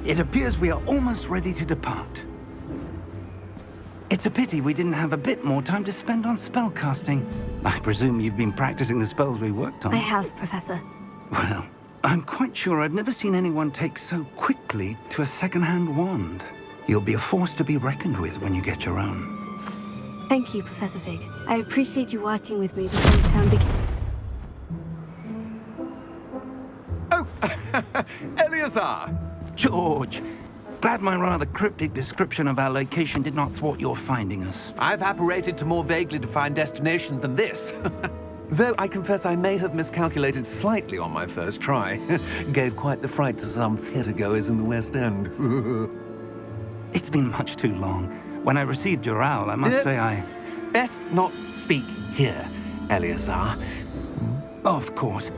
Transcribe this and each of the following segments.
It appears we are almost ready to depart. It's a pity we didn't have a bit more time to spend on spellcasting. I presume you've been practicing the spells we worked on. I have, Professor. Well, I'm quite sure I've never seen anyone take so quickly to a second-hand wand. You'll be a force to be reckoned with when you get your own. Thank you, Professor Fig. I appreciate you working with me before the term begins. Oh, Eleazar! George, glad my rather cryptic description of our location did not thwart your finding us. I've apparated to more vaguely defined destinations than this. Though I confess I may have miscalculated slightly on my first try. Gave quite the fright to some theatre-goers in the West End. It's been much too long. When I received your owl, I must say I... Best not speak here, Eleazar. Of course.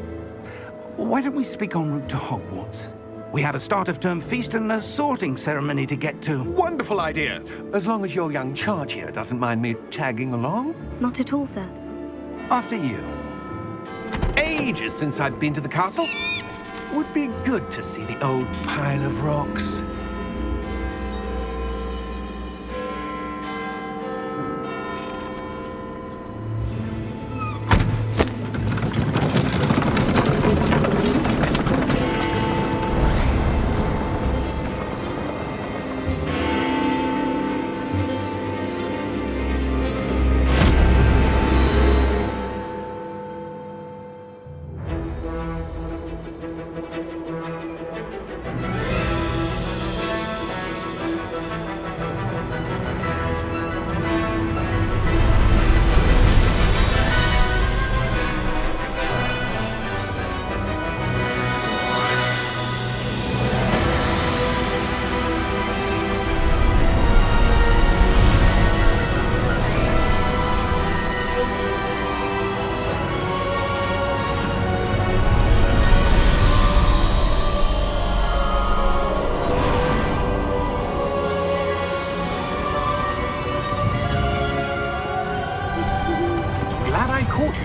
Why don't we speak en route to Hogwarts? We have a start-of-term feast and a sorting ceremony to get to. Wonderful idea! As long as your young charge here doesn't mind me tagging along. Not at all, sir. After you. Ages since I'd been to the castle. Would be good to see the old pile of rocks.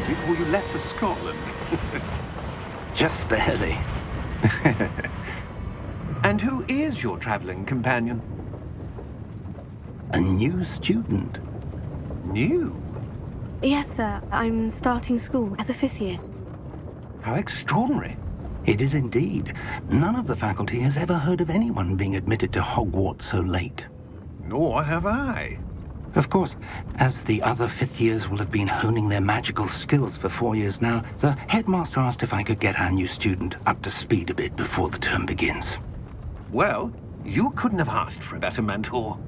Before you left for Scotland. Just barely. And who is your traveling companion? A new student. New? Yes, sir. I'm starting school as a 5th year. How extraordinary. It is indeed. None of the faculty has ever heard of anyone being admitted to Hogwarts so late. Nor have I. Of course, as the other 5th years will have been honing their magical skills for 4 years now, the headmaster asked if I could get our new student up to speed a bit before the term begins. Well, you couldn't have asked for a better mentor.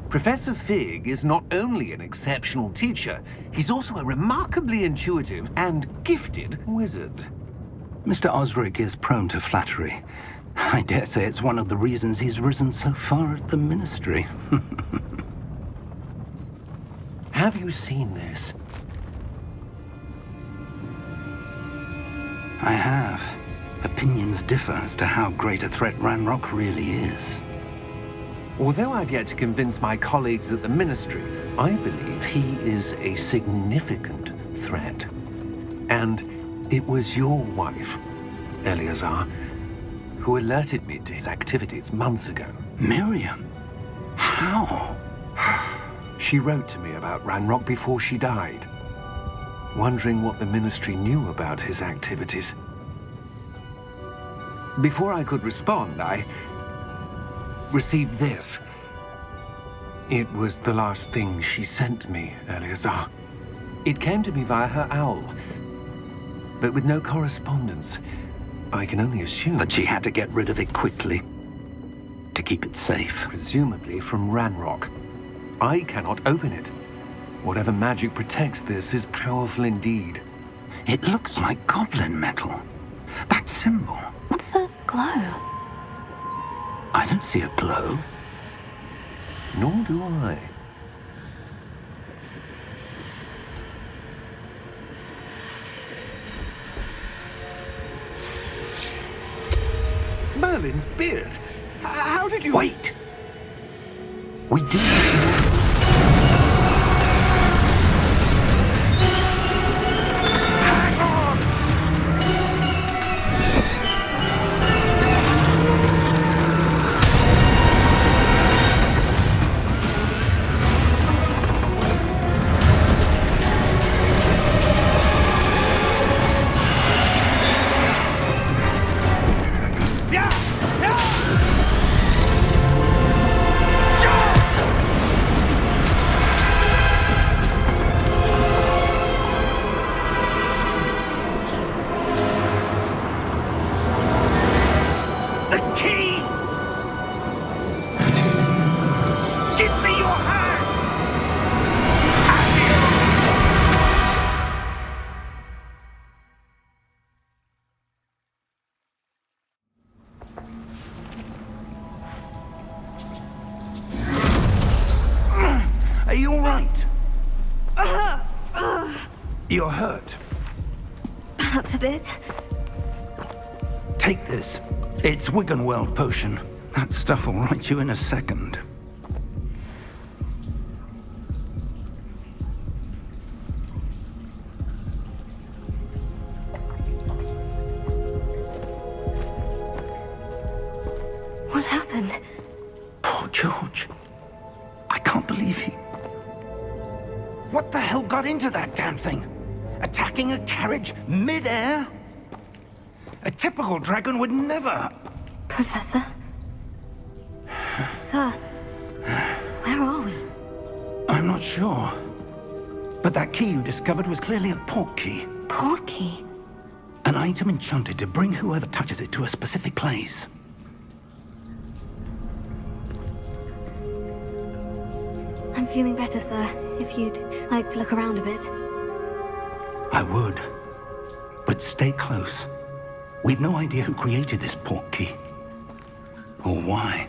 Professor Fig is not only an exceptional teacher, he's also a remarkably intuitive and gifted wizard. Mr. Osric is prone to flattery. I dare say it's one of the reasons he's risen so far at the Ministry. Have you seen this? I have. Opinions differ as to how great a threat Ranrock really is. Although I've yet to convince my colleagues at the Ministry, I believe he is a significant threat. And it was your wife, Eleazar, who alerted me to his activities months ago. Miriam? How? She wrote to me about Ranrock before she died, wondering what the Ministry knew about his activities. Before I could respond, I received this. It was the last thing she sent me, Eleazar. It came to me via her owl, but with no correspondence. I can only assume That she had to get rid of it quickly, to keep it safe. presumably from Ranrock. I cannot open it. Whatever magic protects this is powerful indeed. It looks like goblin metal. That symbol. What's the glow? I don't see a glow. Nor do I. Merlin's beard? How did you... Wait! We do. Hang on! Are you all right? You're hurt. Perhaps a bit. Take this. It's Wiggenweld potion. That stuff will right you in a second. What happened? Poor George. I can't believe he... What the hell got into that damn thing? Attacking a carriage mid-air? A typical dragon would never... Professor? Sir, where are we? I'm not sure. But that key you discovered was clearly a port key. Port key? An item enchanted to bring whoever touches it to a specific place. I'm feeling better, sir. If you'd like to look around a bit. I would. But stay close. We've no idea who created this port key. Or why.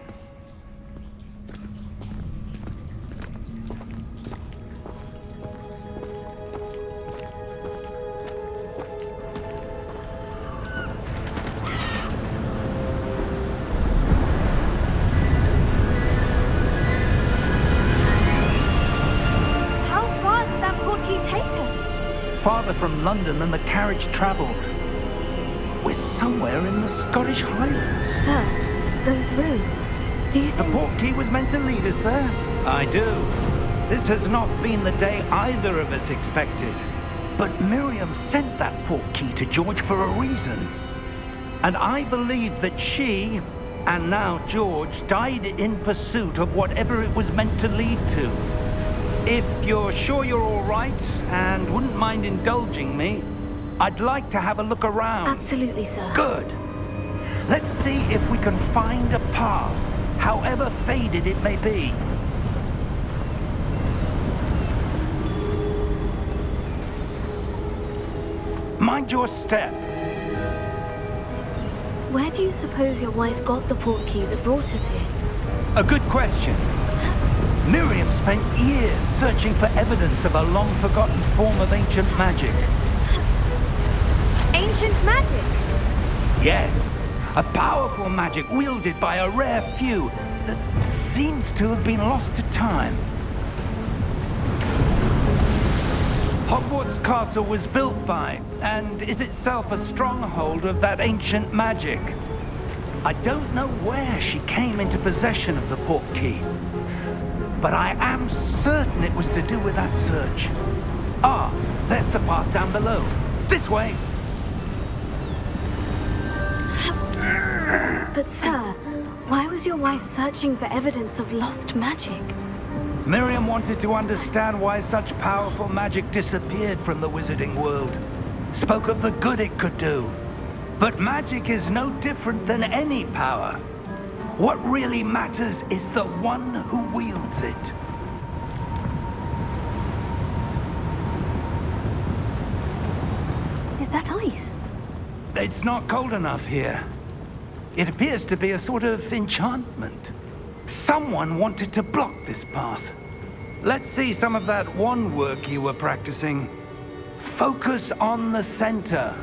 How far did that port key take us? Farther from London than the carriage traveled. We're somewhere in the Scottish Highlands. Sir, those ruins. Do you The think... port key was meant to lead us there? I do. This has not been the day either of us expected. But Miriam sent that port key to George for a reason. And I believe that she, and now George, died in pursuit of whatever it was meant to lead to. If you're sure you're all right, and wouldn't mind indulging me, I'd like to have a look around. Absolutely, sir. Good. Let's see if we can find a path, however faded it may be. Mind your step. Where do you suppose your wife got the port key that brought us here? A good question. Miriam spent years searching for evidence of a long-forgotten form of ancient magic. Ancient magic? Yes, a powerful magic wielded by a rare few that seems to have been lost to time. Hogwarts Castle was built by, and is itself a stronghold of that ancient magic. I don't know where she came into possession of the port key, but I am certain it was to do with that search. Ah, there's the path down below. This way! But sir, why was your wife searching for evidence of lost magic? Miriam wanted to understand why such powerful magic disappeared from the wizarding world. Spoke of the good it could do. But magic is no different than any power. What really matters is the one who wields it. Is that ice? It's not cold enough here. It appears to be a sort of enchantment. Someone wanted to block this path. Let's see some of that wand work you were practicing. Focus on the center.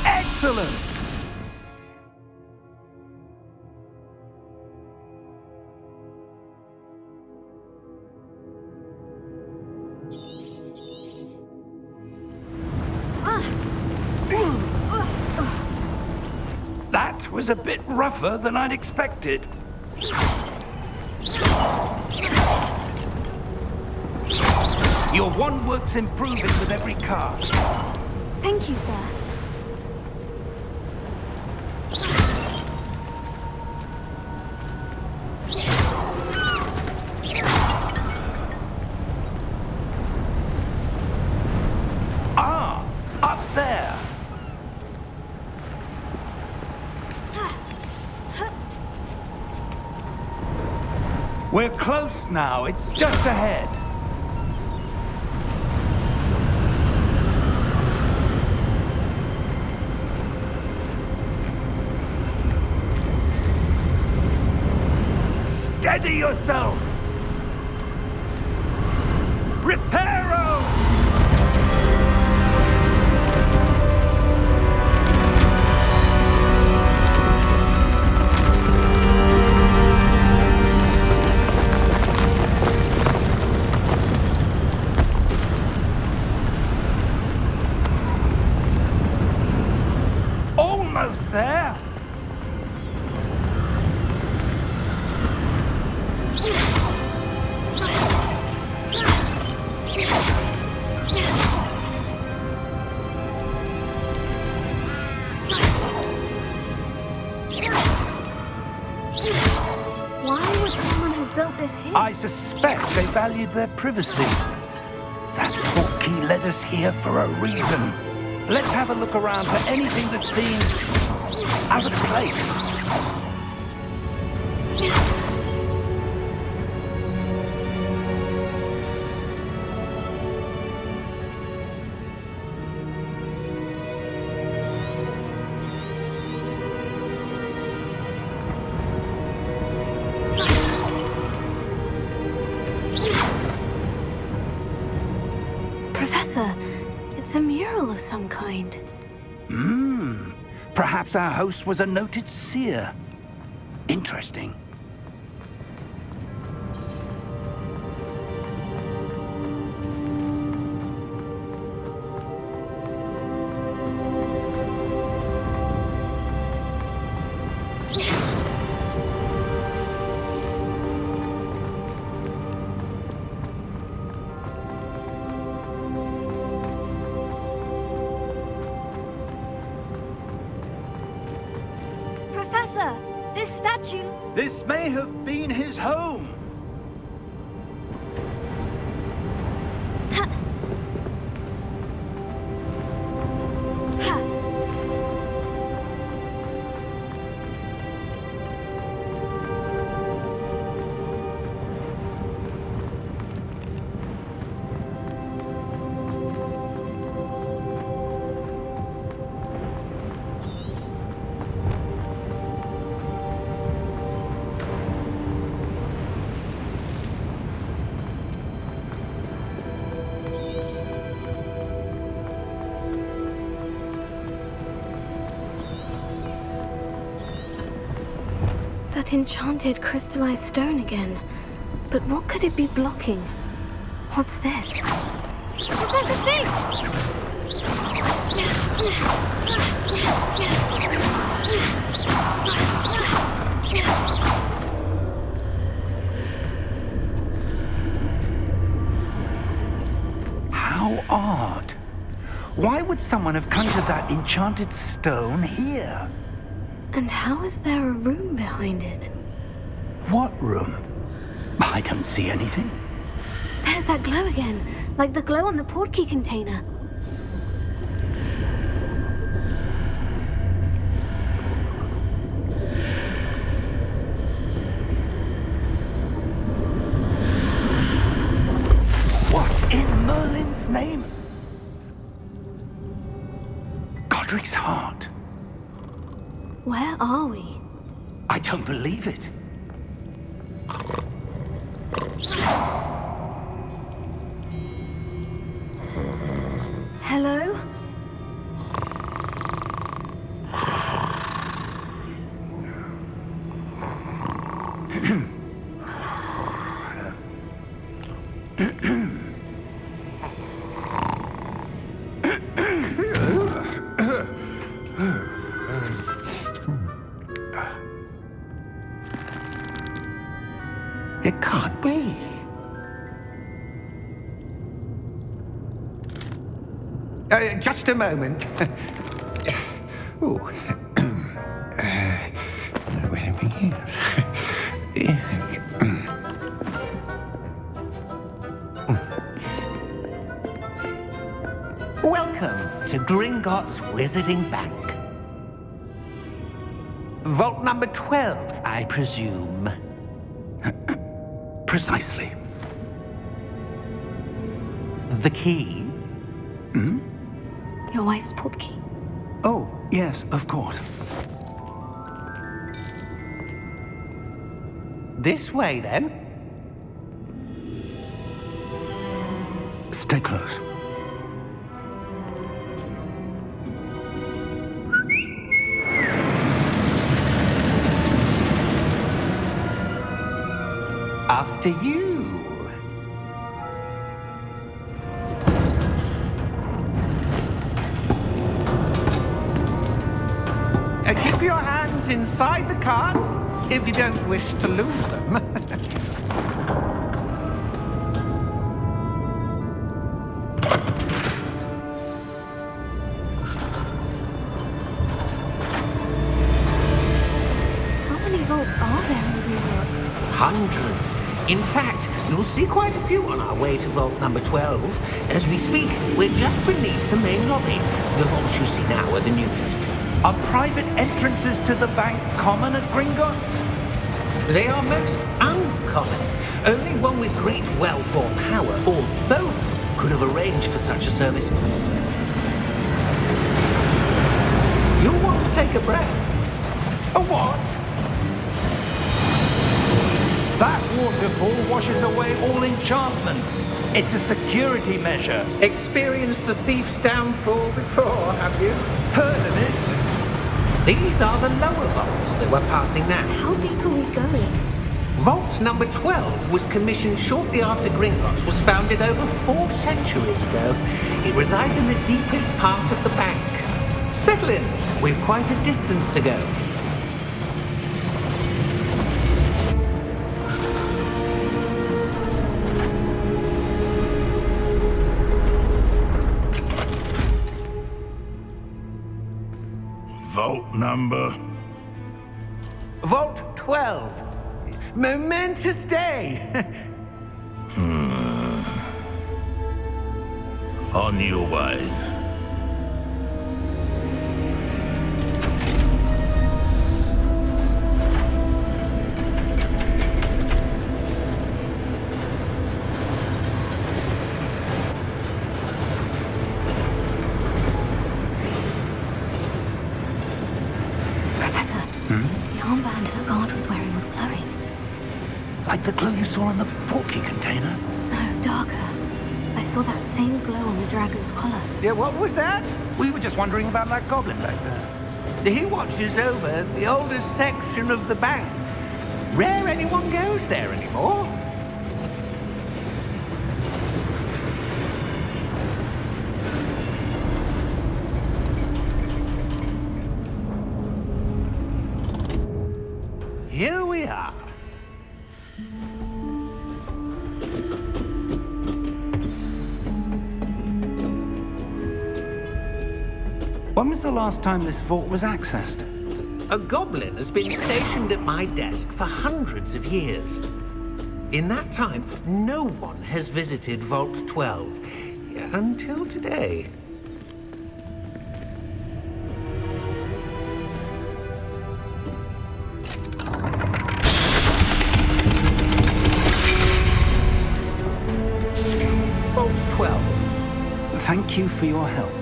Excellent! That was a bit rougher than I'd expected. Your wand work's improving with every cast. Thank you, sir. Ah, up there. We're close now. It's just ahead. Steady yourself! Reparo! Almost there! Why would someone have built this here? I suspect they valued their privacy. That portkey led us here for a reason. Let's have a look around for anything that seems out of place. Professor, it's a mural of some kind. Perhaps our host was a noted seer. Interesting. Professor, this statue... This may have been his home. Ha! Ha! That enchanted crystallized stone again. But what could it be blocking? What's this? Professor Snape! How odd. Why would someone have conjured that enchanted stone here? And how is there a room behind it? What room? I don't see anything. There's that glow again, like the glow on the portkey container. What in Merlin's name? Godric's heart. Where are we? I don't believe it. Hello? It can't be. Just a moment. Ooh. Where are we here? Welcome to Gringotts Wizarding Bank. Vault number 12, I presume. Precisely. The key? Your wife's portkey. Oh, yes, of course. This way, then. Stay close. After you. Keep your hands inside the cart if you don't wish to lose them. How many vaults are there in Hogwarts? Hundreds. In fact, you'll see quite a few on our way to vault number 12. As we speak, we're just beneath the main lobby. The vaults you see now are the newest. Are private entrances to the bank common at Gringotts? They are most uncommon. Only one with great wealth or power, or both, could have arranged for such a service. You'll want to take a breath. A what? That waterfall washes away all enchantments. It's a security measure. Experienced the thief's downfall before, have you? Heard of it? These are the lower vaults that we're passing now. How deep are we going? Vault number 12 was commissioned shortly after Gringotts was founded over 4 centuries ago. It resides in the deepest part of the bank. Settle in. We've quite a distance to go. Vault number? Vault 12. Momentous day. On your way. Professor, the armband that guard was wearing was glowing. Like the glow you saw on the portkey container? No, darker. I saw that same glow on the dragon's collar. Yeah, what was that? We were just wondering about that goblin back there. He watches over the oldest section of the bank. Rare anyone goes there anymore. Here we are. When was the last time this vault was accessed? A goblin has been stationed at my desk for hundreds of years. In that time, no one has visited Vault 12 until today. Vault 12. Thank you for your help.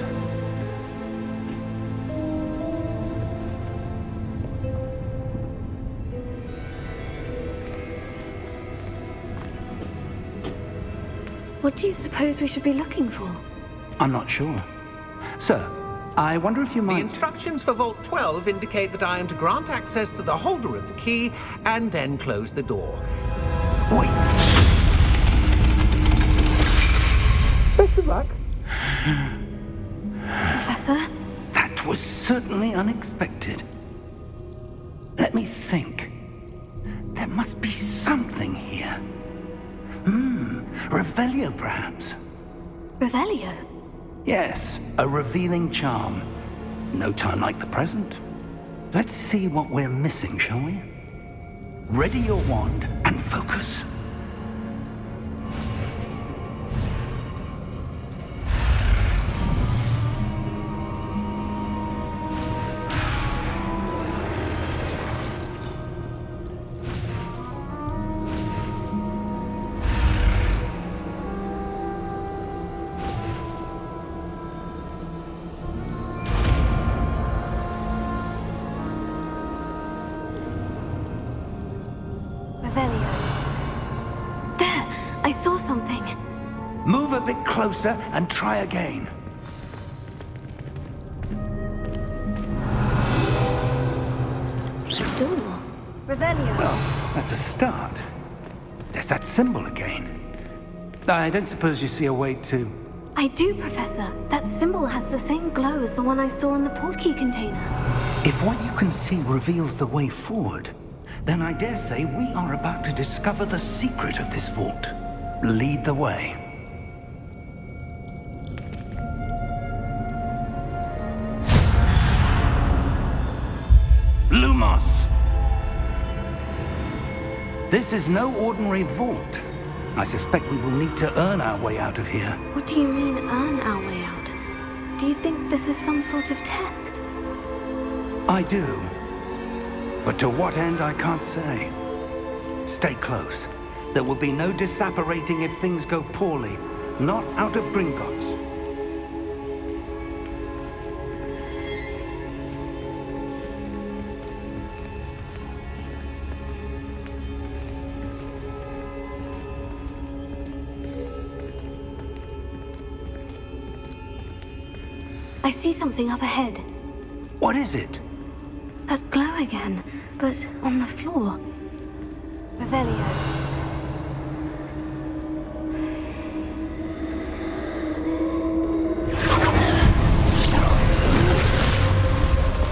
What do you suppose we should be looking for? I'm not sure. Sir, I wonder if you The might... instructions for Vault 12 indicate that I am to grant access to the holder of the key and then close the door. Wait! Best of luck. Professor? That was certainly unexpected. Let me think. There must be something here. Revelio, perhaps? Revelio? Yes, a revealing charm. No time like the present. Let's see what we're missing, shall we? Ready your wand and focus. Revelio. I saw something. Move a bit closer and try again. The door. Revelio. Well, that's a start. There's that symbol again. I don't suppose you see a way to... I do, Professor. That symbol has the same glow as the one I saw in the portkey container. If what you can see reveals the way forward, then I dare say we are about to discover the secret of this vault. Lead the way. Lumos! This is no ordinary vault. I suspect we will need to earn our way out of here. What do you mean, earn our way out? Do you think this is some sort of test? I do. But to what end, I can't say. Stay close. There will be no disapparating if things go poorly. Not out of Gringotts. I see something up ahead. What is it? That glow again, but on the floor. Revelio.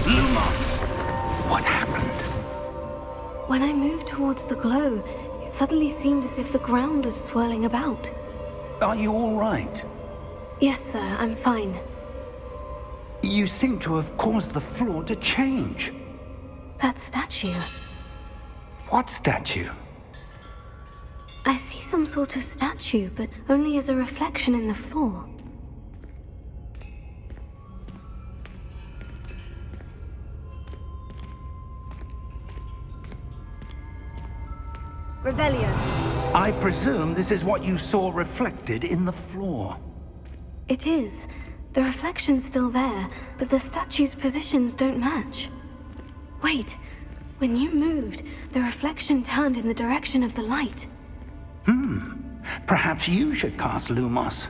Lumos! What happened? When I moved towards the glow, it suddenly seemed as if the ground was swirling about. Are you all right? Yes, sir, I'm fine. You seem to have caused the floor to change. That statue. What statue? I see some sort of statue, but only as a reflection in the floor. Revelio. I presume this is what you saw reflected in the floor. It is. The reflection's still there, but the statue's positions don't match. Wait. When you moved, the reflection turned in the direction of the light. Perhaps you should cast Lumos.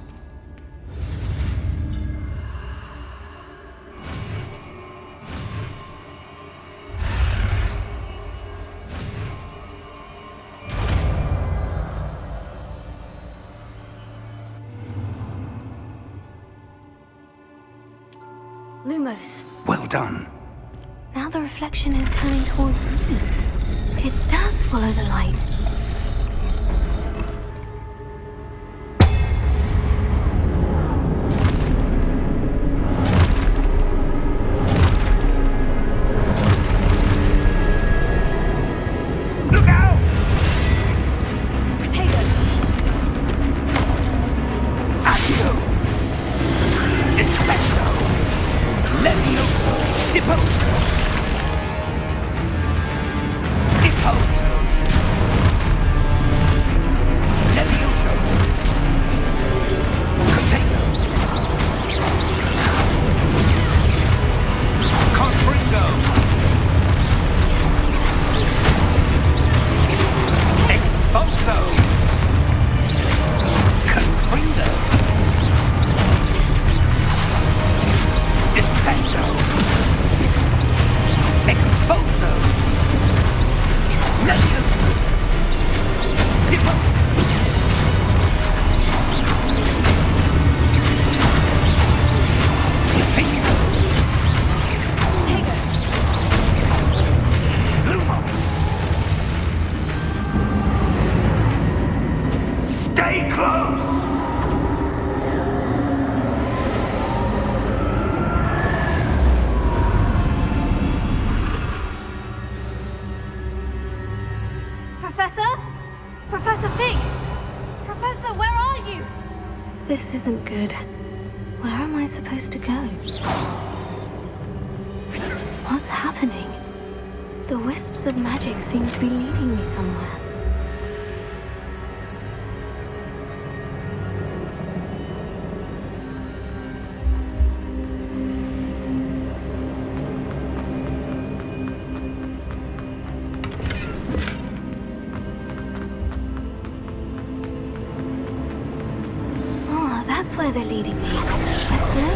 Lumos. Well done. Now the reflection is turning towards me. It does follow the light. Look out! Potato. Accio! Dissecto! Levioso! Deposo! Deposo! Levioso! Potato! Confringo! Exposo! Confringo! Descendo! Exposo! Levioso! Deposo! Defino! Potato. Lumos! Stay close! Professor? Professor Fig! Professor, where are you? This isn't good. Where am I supposed to go? What's happening? The wisps of magic seem to be leading me somewhere. that's where they're leading me. That glow.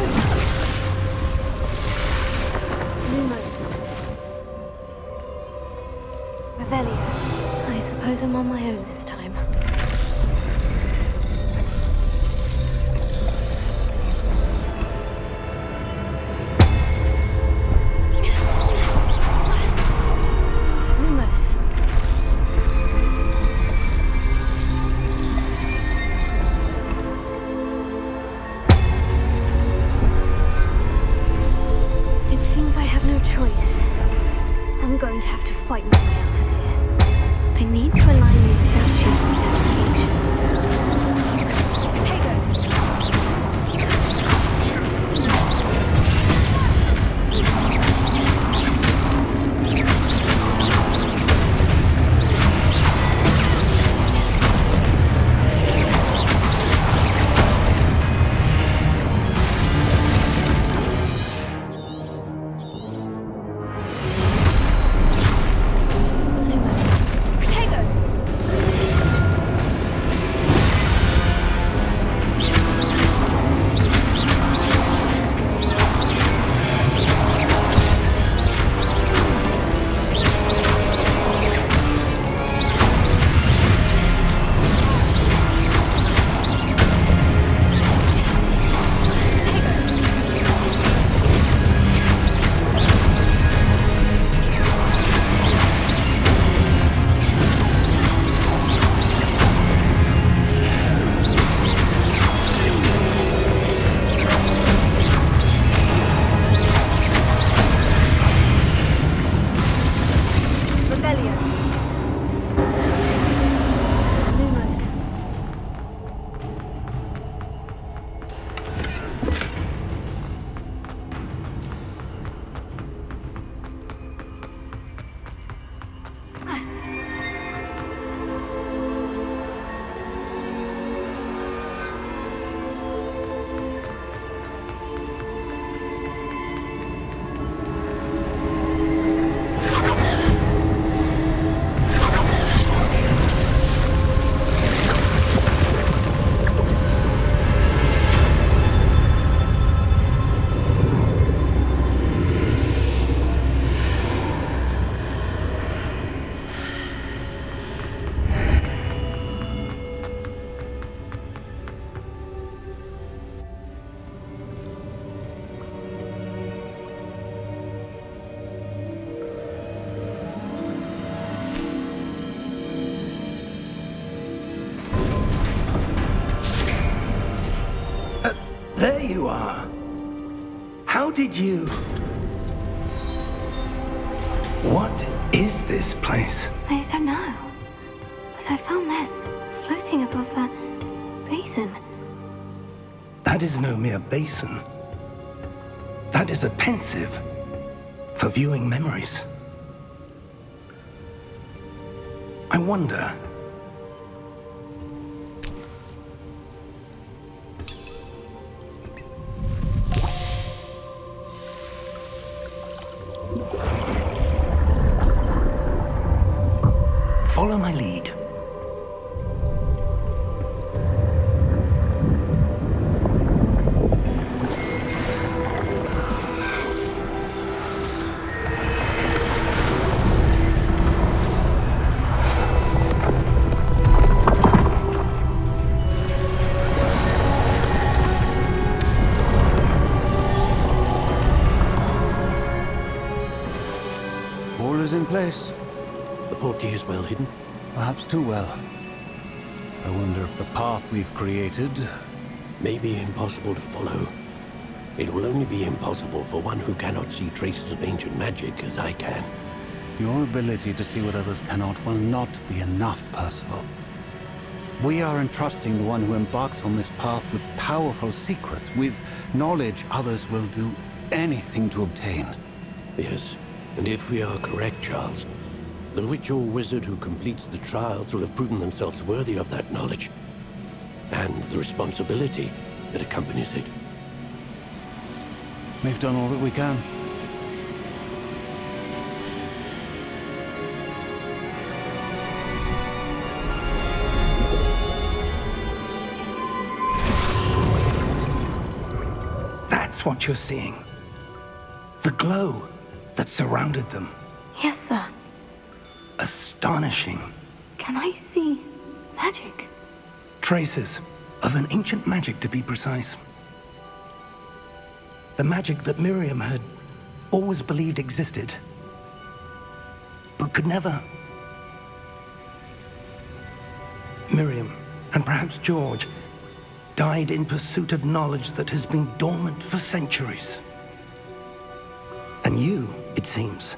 Lumos. Revelio. I suppose I'm on my own this time. Lumos. It seems I have no choice. I'm going to have to fight my way out of here. I need to align these statues with their reflections. Potato! Lumos. Potato! Revelio. Lumos. There you are. How did you... What is this place? I don't know. But I found this floating above that basin. That is no mere basin. That is a pensive for viewing memories. I wonder... Follow my lead. All is in place. The portkey is well hidden. Perhaps too well. I wonder if the path we've created... May be impossible to follow. It will only be impossible for one who cannot see traces of ancient magic as I can. Your ability to see what others cannot will not be enough, Percival. We are entrusting the one who embarks on this path with powerful secrets, with knowledge others will do anything to obtain. Yes, and if we are correct, Charles, the witch or wizard who completes the trials will have proven themselves worthy of that knowledge, and the responsibility that accompanies it. We've done all that we can. what you're seeing? The glow that surrounded them. Yes, sir. Astonishing. Can I see magic? Traces of an ancient magic, to be precise. The magic that Miriam had always believed existed, but could never. Miriam, and perhaps George, died in pursuit of knowledge that has been dormant for centuries. And you, it seems,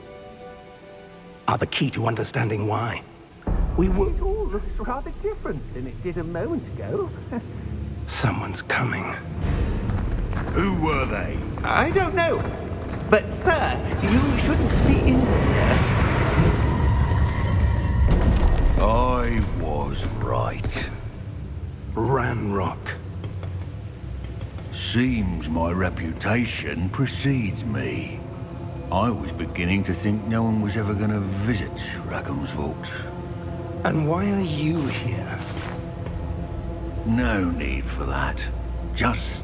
are the key to understanding why. We were... It all looks rather different than it did a moment ago. Someone's coming. Who were they? I don't know. But, sir, you shouldn't be in here. I was right. Ranrock. Seems my reputation precedes me. I was beginning to think no one was ever going to visit Rackham's vault. And why are you here? No need for that. Just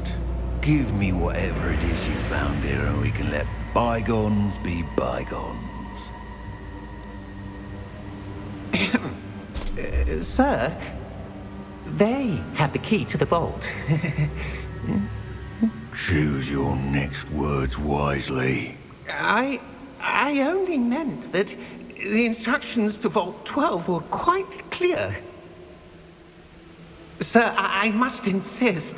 give me whatever it is you found here and we can let bygones be bygones. Sir, they have the key to the vault. Choose your next words wisely. I only meant that the instructions to Vault 12 were quite clear. Sir, I must insist.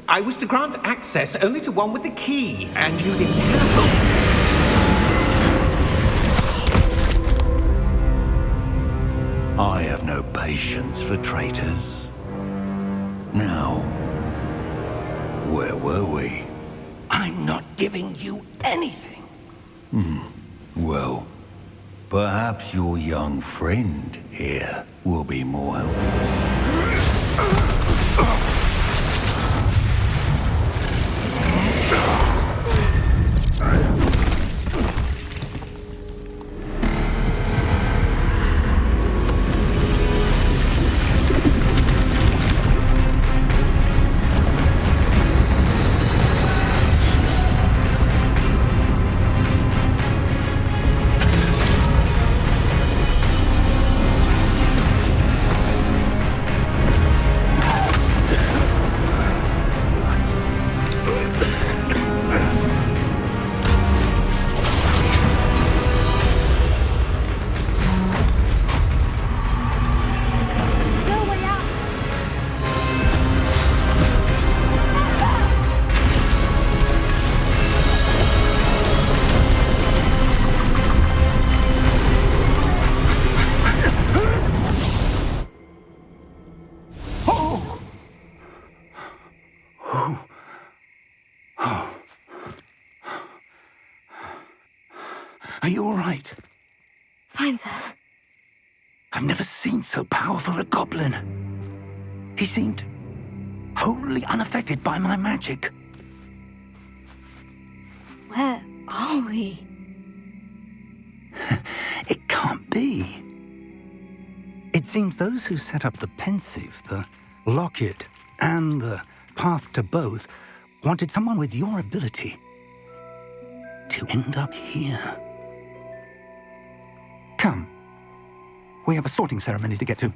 I was to grant access only to one with the key, and you didn't have. I have no patience for traitors. Now, where were we? I'm not giving you anything. Well, perhaps your young friend here will be more helpful. Are you all right? Fine, sir. I've never seen so powerful a goblin. He seemed wholly unaffected by my magic. Where are we? It can't be. It seems those who set up the pensive, the locket, and the path to both wanted someone with your ability to end up here. Come. We have a sorting ceremony to get to.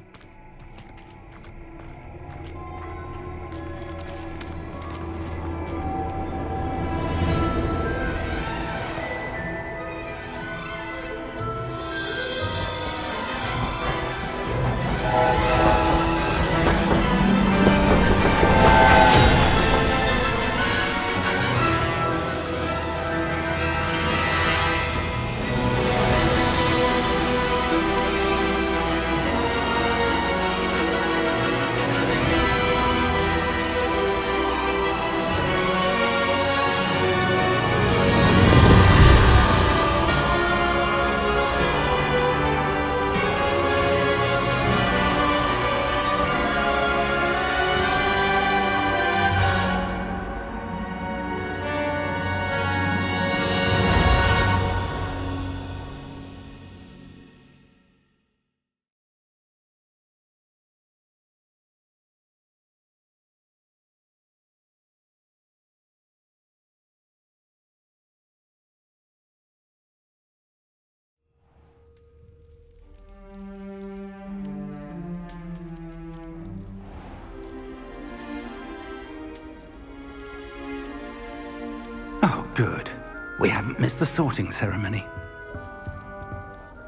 Good. We haven't missed the sorting ceremony.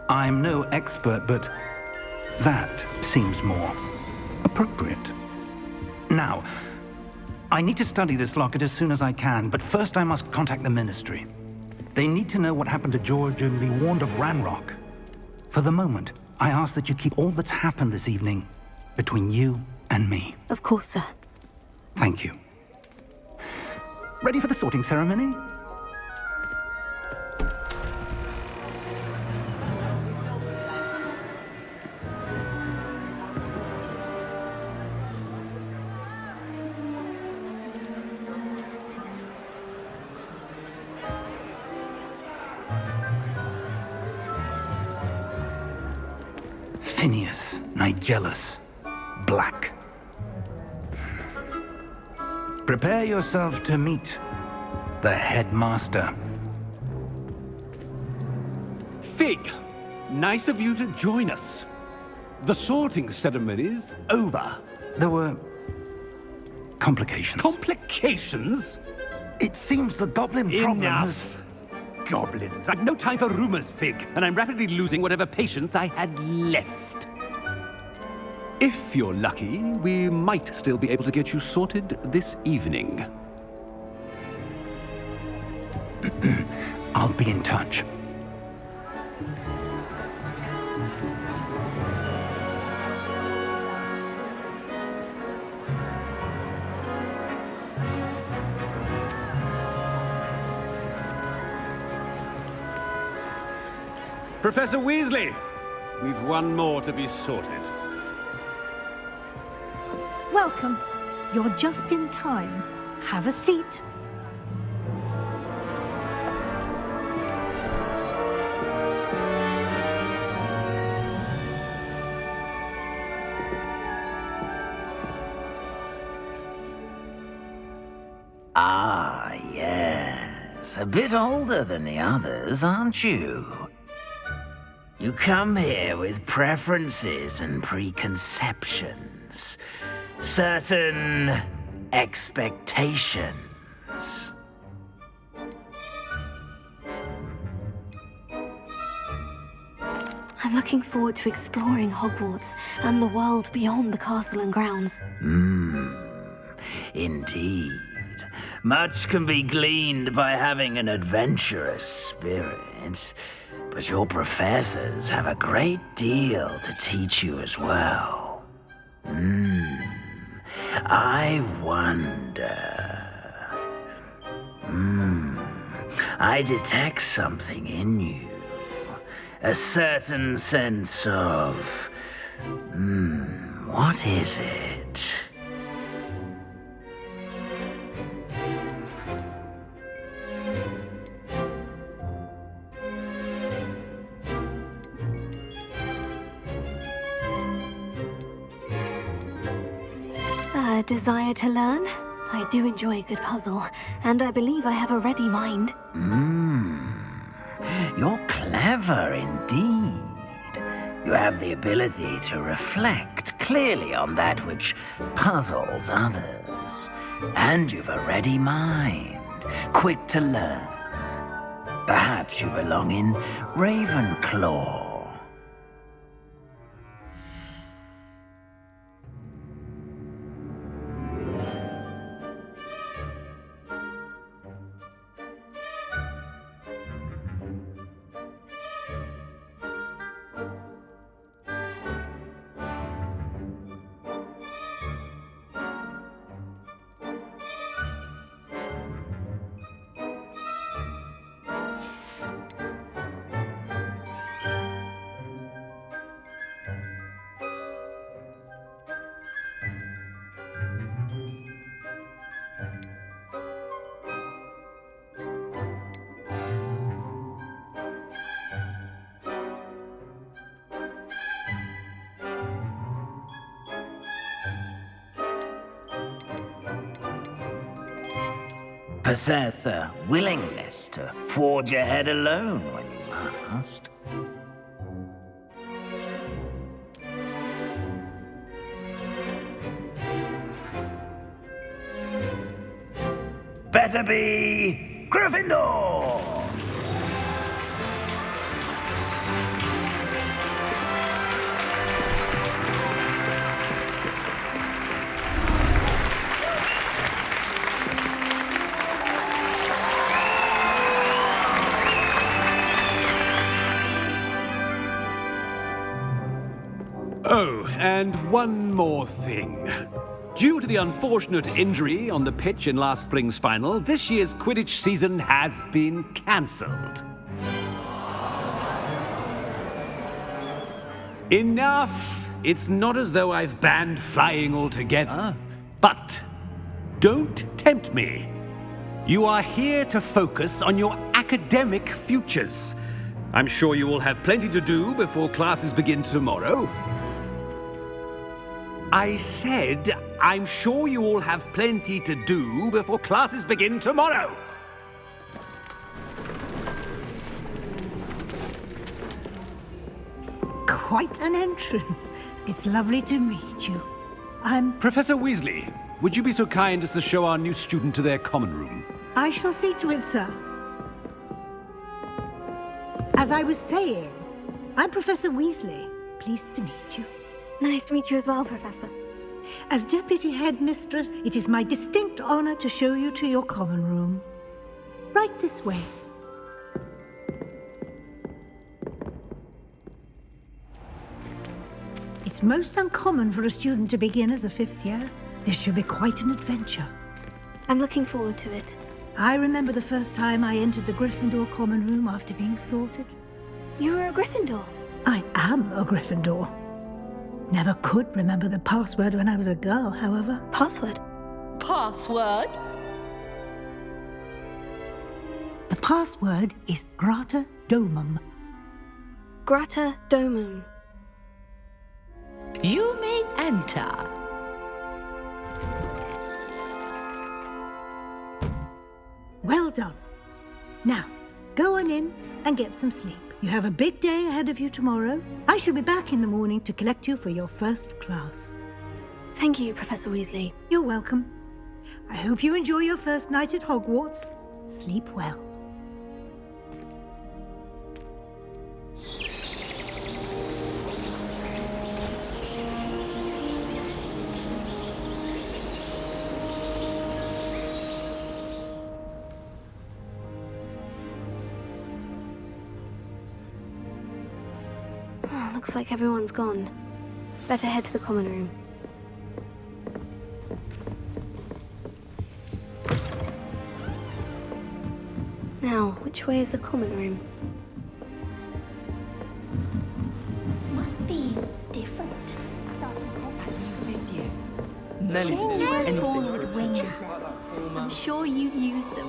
I'm no expert, but that seems more appropriate. Now, I need to study this locket as soon as I can, but first I must contact the Ministry. They need to know what happened to George and be warned of Ranrock. For the moment, I ask that you keep all that's happened this evening between you and me. Of course, sir. Thank you. Ready for the sorting ceremony? Phineas, Nigellus, Black. Prepare yourself to meet the headmaster. Fig, nice of you to join us. The sorting ceremony's over. There were complications. Complications? It seems the goblin problem has... Enough! Goblins. I've no time for rumors, Fig, and I'm rapidly losing whatever patience I had left. If you're lucky, we might still be able to get you sorted this evening. I'll be in touch. Professor Weasley, we've one more to be sorted. Welcome. You're just in time. Have a seat. Ah, yes. A bit older than the others, aren't you? You come here with preferences and preconceptions. Certain expectations. I'm looking forward to exploring Hogwarts and the world beyond the castle and grounds. Indeed. Much can be gleaned by having an adventurous spirit, but your professors have a great deal to teach you as well. I wonder... I detect something in you. A certain sense of... what is it? A desire to learn? I do enjoy a good puzzle, and I believe I have a ready mind. You're clever indeed. You have the ability to reflect clearly on that which puzzles others. And you've a ready mind, quick to learn. Perhaps you belong in Ravenclaw. Possess a willingness to forge ahead alone when you must. Better be Gryffindor! Oh, and one more thing. Due to the unfortunate injury on the pitch in last spring's final, this year's Quidditch season has been cancelled. Enough! It's not as though I've banned flying altogether, but don't tempt me. You are here to focus on your academic futures. I'm sure you will have plenty to do before classes begin tomorrow. I said, I'm sure you all have plenty to do before classes begin tomorrow. Quite an entrance. It's lovely to meet you. I'm... Professor Weasley, would you be so kind as to show our new student to their common room? I shall see to it, sir. As I was saying, I'm Professor Weasley. Pleased to meet you. Nice to meet you as well, Professor. As Deputy Headmistress, it is my distinct honor to show you to your common room. Right this way. It's most uncommon for a student to begin as a fifth year. This should be quite an adventure. I'm looking forward to it. I remember the first time I entered the Gryffindor common room after being sorted. You were a Gryffindor? I am a Gryffindor. Never could remember the password when I was a girl, however. Password? Password? The password is Grata Domum. Grata Domum. You may enter. Well done. Now, go on in and get some sleep. You have a big day ahead of you tomorrow. I shall be back in the morning to collect you for your first class. Thank you, Professor Weasley. You're welcome. I hope you enjoy your first night at Hogwarts. Sleep well. Oh, looks like everyone's gone. Better head to the common room. Now, which way is the common room? Must be different. With you. Nelly, anything for attention. I'm sure you've used them.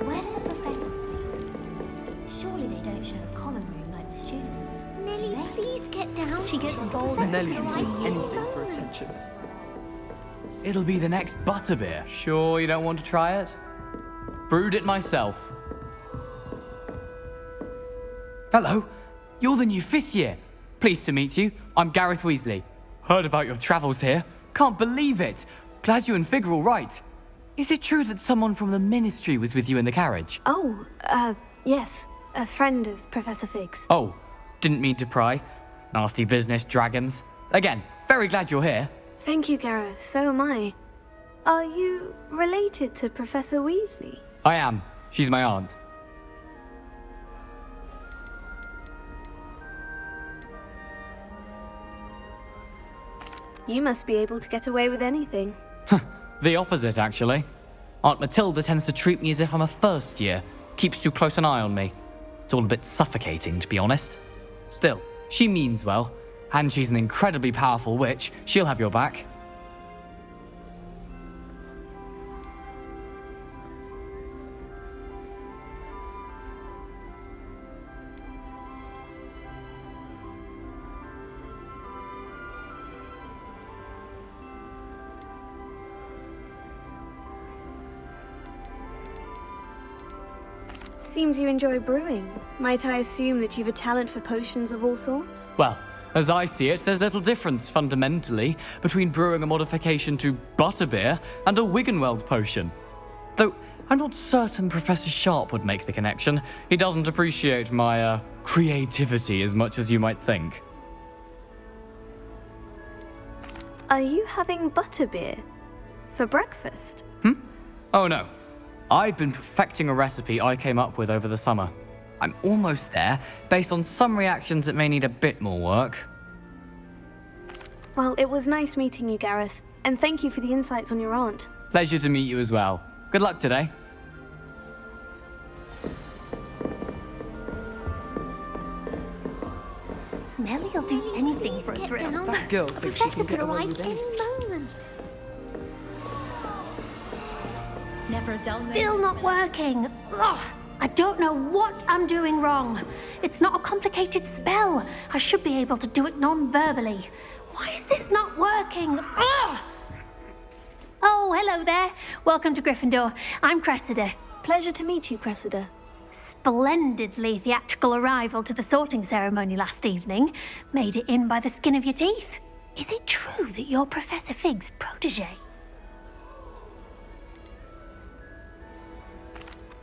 Where do the professors sleep? Surely they don't share a common room like the students. Nelly, please get down. She gets bold. Nelly, anything for attention. It'll be the next butterbeer. Sure you don't want to try it? Brewed it myself. Hello, you're the new fifth year. Pleased to meet you. I'm Gareth Weasley. Heard about your travels here. Can't believe it. Glad you and Fig are all right. Is it true that someone from the Ministry was with you in the carriage? Oh, yes. A friend of Professor Fig's. Oh, didn't mean to pry. Nasty business, dragons. Again, very glad you're here. Thank you, Gareth. So am I. Are you related to Professor Weasley? I am. She's my aunt. You must be able to get away with anything. The opposite, actually. Aunt Matilda tends to treat me as if I'm a first year. Keeps too close an eye on me. It's all a bit suffocating, to be honest. Still, she means well. And she's an incredibly powerful witch. She'll have your back. Seems you enjoy brewing. Might I assume that you've a talent for potions of all sorts? Well, As I see it, there's little difference, fundamentally, between brewing a modification to butterbeer and a Wiggenweld potion. Though, I'm not certain Professor Sharp would make the connection. He doesn't appreciate my, creativity as much as you might think. Are you having butterbeer? For breakfast? Oh no. I've been perfecting a recipe I came up with over the summer. I'm almost there. Based on some reactions, it may need a bit more work. Well, it was nice meeting you, Gareth. And thank you for the insights on your aunt. Pleasure to meet you as well. Good luck today. Nellie will do anything for a thrill. That girl The thinks she professor can could get away arrive with any anything. moment. Never a dull moment. Still not working. Ugh, I don't know what I'm doing wrong. It's not a complicated spell. I should be able to do it non-verbally. Why is this not working? Ugh! Oh, hello there. Welcome to Gryffindor. I'm Cressida. Pleasure to meet you, Cressida. Splendidly theatrical arrival to the sorting ceremony last evening. Made it in by the skin of your teeth. Is it true that you're Professor Fig's protege?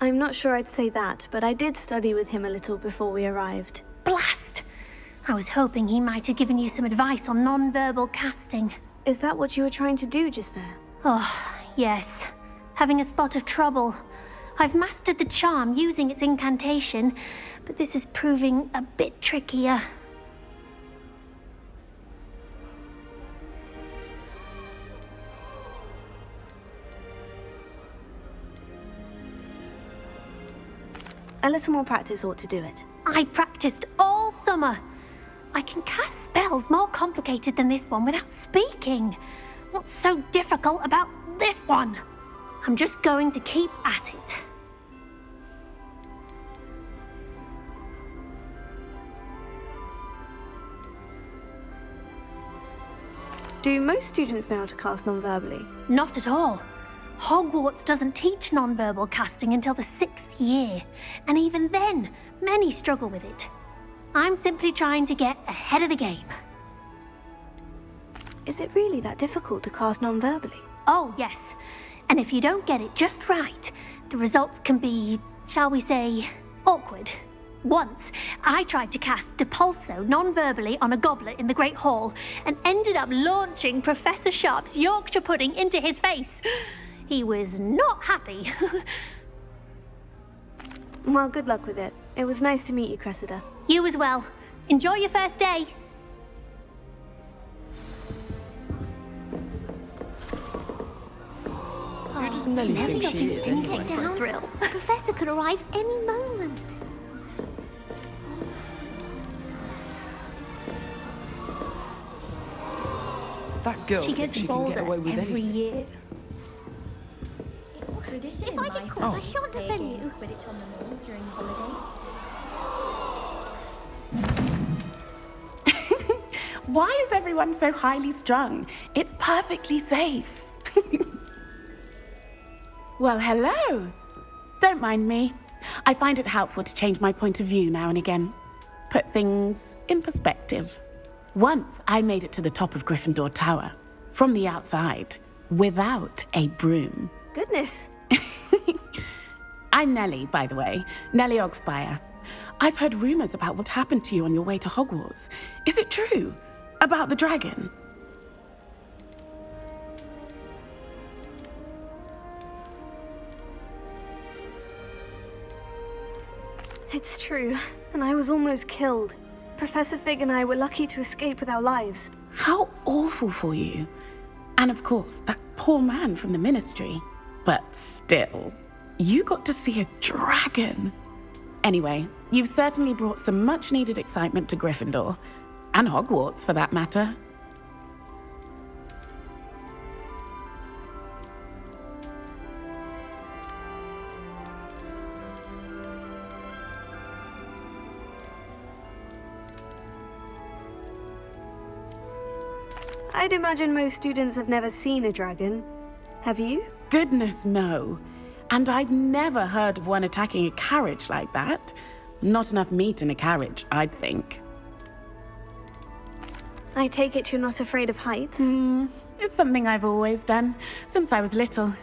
I'm not sure I'd say that, but I did study with him a little before we arrived. Blast! I was hoping he might have given you some advice on non-verbal casting. Is that what you were trying to do just there? Oh, yes. Having a spot of trouble. I've mastered the charm using its incantation, but this is proving a bit trickier. A little more practice ought to do it. I practiced all summer. I can cast spells more complicated than this one without speaking. What's so difficult about this one? I'm just going to keep at it. Do most students know how to cast non-verbally? Not at all. Hogwarts doesn't teach non-verbal casting until the 6th year, and even then, many struggle with it. I'm simply trying to get ahead of the game. Is it really that difficult to cast non-verbally? Oh, yes. And if you don't get it just right, the results can be, shall we say, awkward. Once, I tried to cast Depulso non-verbally on a goblet in the Great Hall and ended up launching Professor Sharp's Yorkshire pudding into his face. He was not happy. Well, good luck with it. It was nice to meet you, Cressida. You as well. Enjoy your first day. Who does Nellie think will she do is anything anyway? for a thrill. The professor could arrive any moment. That girl She thinks gets she can get bolder away with every anything. year. If I get caught, I shan't defend you. Quidditch on the moors during holidays. Why is everyone so highly strung? It's perfectly safe. Well, hello. Don't mind me. I find it helpful to change my point of view now and again. Put things in perspective. Once I made it to the top of Gryffindor Tower, from the outside, without a broom. Goodness. I'm Nellie, by the way. Nellie Ogspire. I've heard rumors about what happened to you on your way to Hogwarts. Is it true? About the dragon? It's true, and I was almost killed. Professor Fig and I were lucky to escape with our lives. How awful for you. And of course, that poor man from the Ministry. But still, you got to see a dragon. Anyway, you've certainly brought some much-needed excitement to Gryffindor. And Hogwarts, for that matter. I'd imagine most students have never seen a dragon. Have you? Goodness, no. And I've never heard of one attacking a carriage like that. Not enough meat in a carriage, I'd think. I take it you're not afraid of heights? It's something I've always done, since I was little.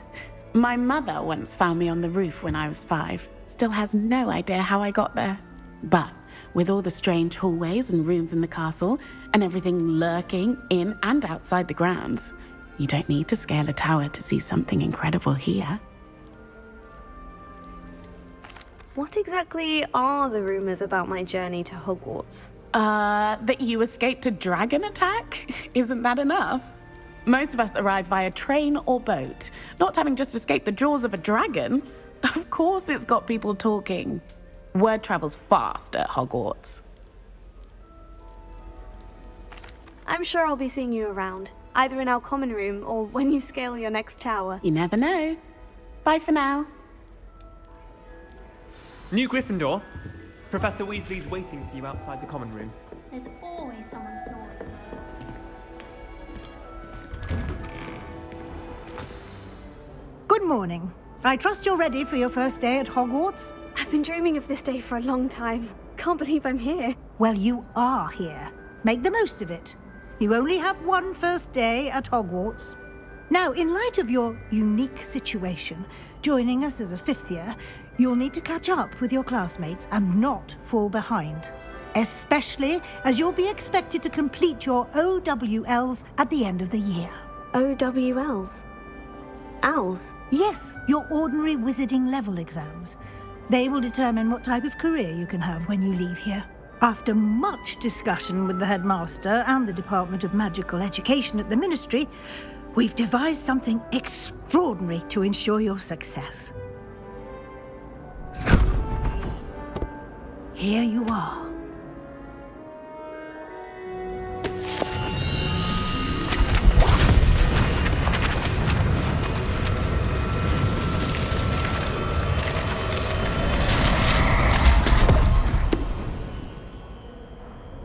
My mother once found me on the roof when I was 5. Still has no idea how I got there. But with all the strange hallways and rooms in the castle, and everything lurking in and outside the grounds, you don't need to scale a tower to see something incredible here. What exactly are the rumors about my journey to Hogwarts? That you escaped a dragon attack? Isn't that enough? Most of us arrive via train or boat, not having just escaped the jaws of a dragon. Of course it's got people talking. Word travels fast at Hogwarts. I'm sure I'll be seeing you around, either in our common room or when you scale your next tower. You never know. Bye for now. New Gryffindor. Professor Weasley's waiting for you outside the common room. There's always someone snoring. Good morning. I trust you're ready for your first day at Hogwarts? I've been dreaming of this day for a long time. Can't believe I'm here. Well, you are here. Make the most of it. You only have one first day at Hogwarts. Now, in light of your unique situation, joining us as a 5th year, you'll need to catch up with your classmates and not fall behind. Especially as you'll be expected to complete your OWLs at the end of the year. OWLs? Owls? Yes, your ordinary wizarding level exams. They will determine what type of career you can have when you leave here. After much discussion with the headmaster and the Department of Magical Education at the Ministry, we've devised something extraordinary to ensure your success. Here you are.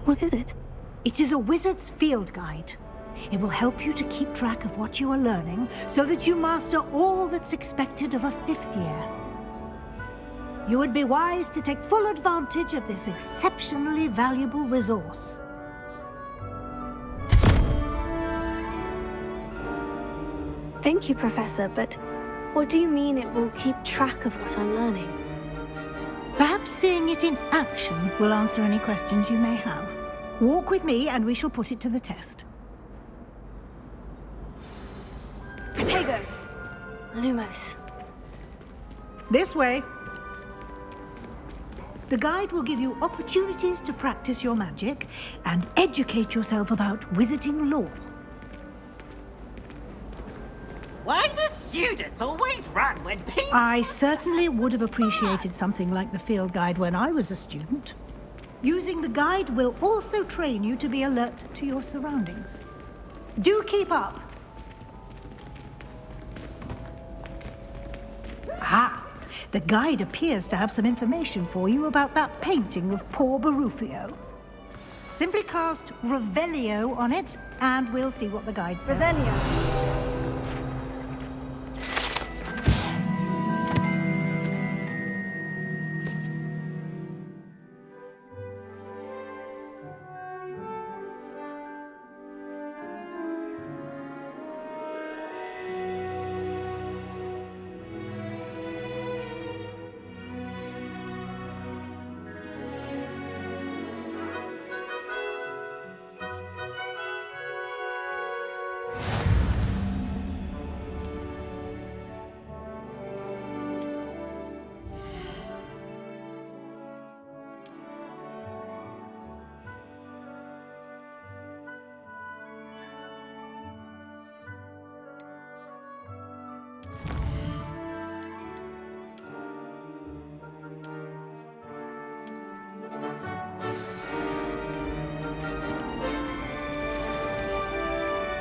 What is it? It is a wizard's field guide. It will help you to keep track of what you are learning so that you master all that's expected of a 5th year. You would be wise to take full advantage of this exceptionally valuable resource. Thank you, Professor, but what do you mean it will keep track of what I'm learning? Perhaps seeing it in action will answer any questions you may have. Walk with me and we shall put it to the test. Protego! Lumos. This way. The guide will give you opportunities to practice your magic and educate yourself about wizarding lore. Why do students always run when people... I certainly would have appreciated something like the field guide when I was a student. Using the guide will also train you to be alert to your surroundings. Do keep up. Ah, the guide appears to have some information for you about that painting of poor Barufio. Simply cast Revelio on it, and we'll see what the guide says. Revelio.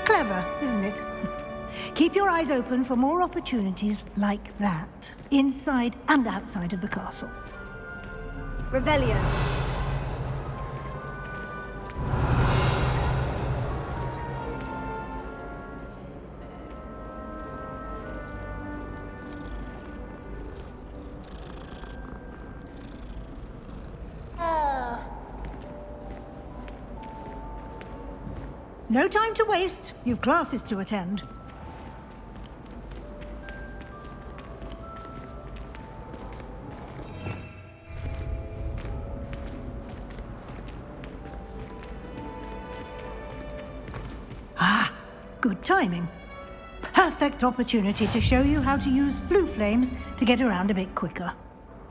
Clever, isn't it? Keep your eyes open for more opportunities like that, inside and outside of the castle. Revelio. No time to waste. You've classes to attend. Ah, good timing. Perfect opportunity to show you how to use flue flames to get around a bit quicker.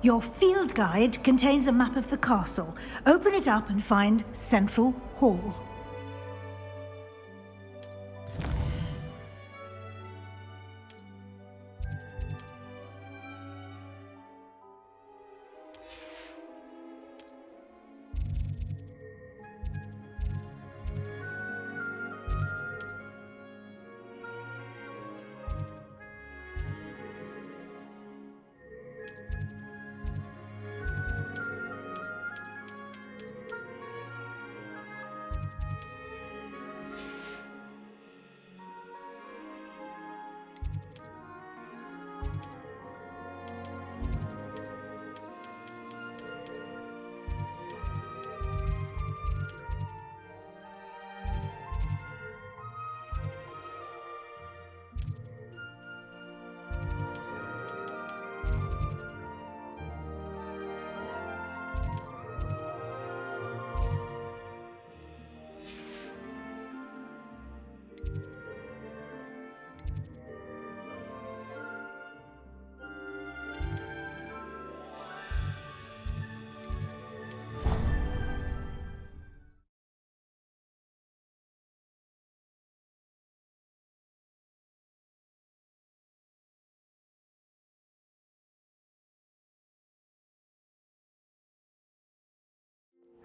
Your field guide contains a map of the castle. Open it up and find Central Hall.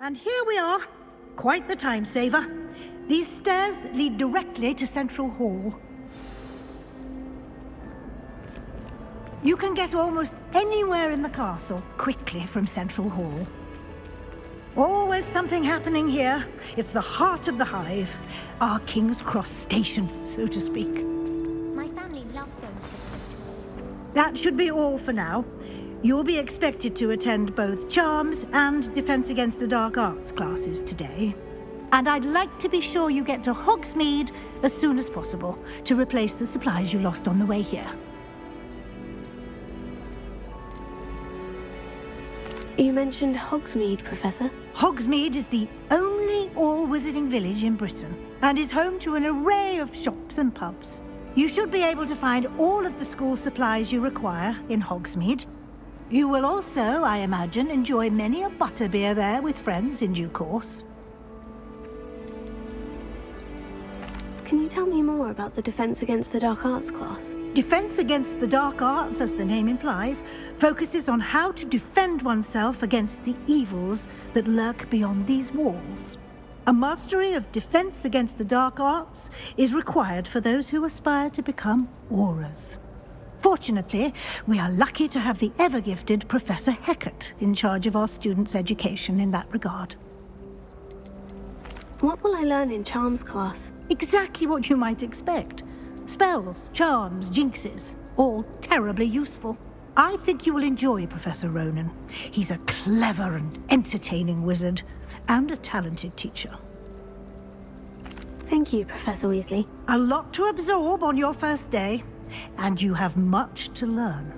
And here we are. Quite the time saver. These stairs lead directly to Central Hall. You can get almost anywhere in the castle quickly from Central Hall. Always something happening here. It's the heart of the hive. Our King's Cross station, so to speak. My family loves going to this. That should be all for now. You'll be expected to attend both Charms and Defense Against the Dark Arts classes today. And I'd like to be sure you get to Hogsmeade as soon as possible to replace the supplies you lost on the way here. You mentioned Hogsmeade, Professor. Hogsmeade is the only all-wizarding village in Britain and is home to an array of shops and pubs. You should be able to find all of the school supplies you require in Hogsmeade. You will also, I imagine, enjoy many a butterbeer there with friends in due course. Can you tell me more about the Defense Against the Dark Arts class? Defense Against the Dark Arts, as the name implies, focuses on how to defend oneself against the evils that lurk beyond these walls. A mastery of Defense Against the Dark Arts is required for those who aspire to become Aurors. Fortunately, we are lucky to have the ever-gifted Professor Hecat in charge of our students' education in that regard. What will I learn in Charms class? Exactly what you might expect. Spells, charms, jinxes, all terribly useful. I think you will enjoy Professor Ronan. He's a clever and entertaining wizard, and a talented teacher. Thank you, Professor Weasley. A lot to absorb on your first day, and you have much to learn.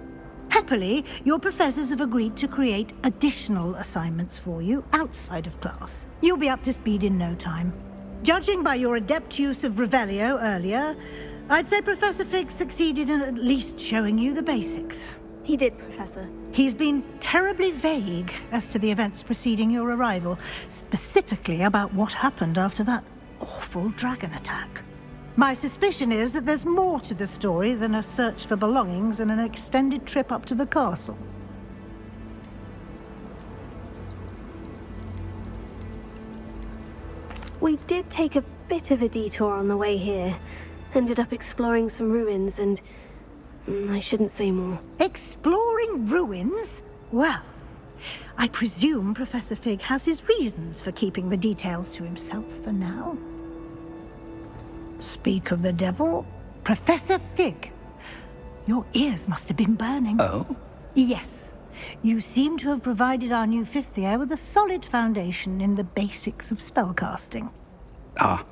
Happily, your professors have agreed to create additional assignments for you outside of class. You'll be up to speed in no time. Judging by your adept use of Revelio earlier, I'd say Professor Fig succeeded in at least showing you the basics. He did, Professor. He's been terribly vague as to the events preceding your arrival, specifically about what happened after that awful dragon attack. My suspicion is that there's more to the story than a search for belongings and an extended trip up to the castle. We did take a bit of a detour on the way here. Ended up exploring some ruins and... I shouldn't say more. Exploring ruins? Well, I presume Professor Fig has his reasons for keeping the details to himself for now. Speak of the devil, Professor Fig. Your ears must have been burning. Oh? Yes. You seem to have provided our new fifth year with a solid foundation in the basics of spellcasting. Ah,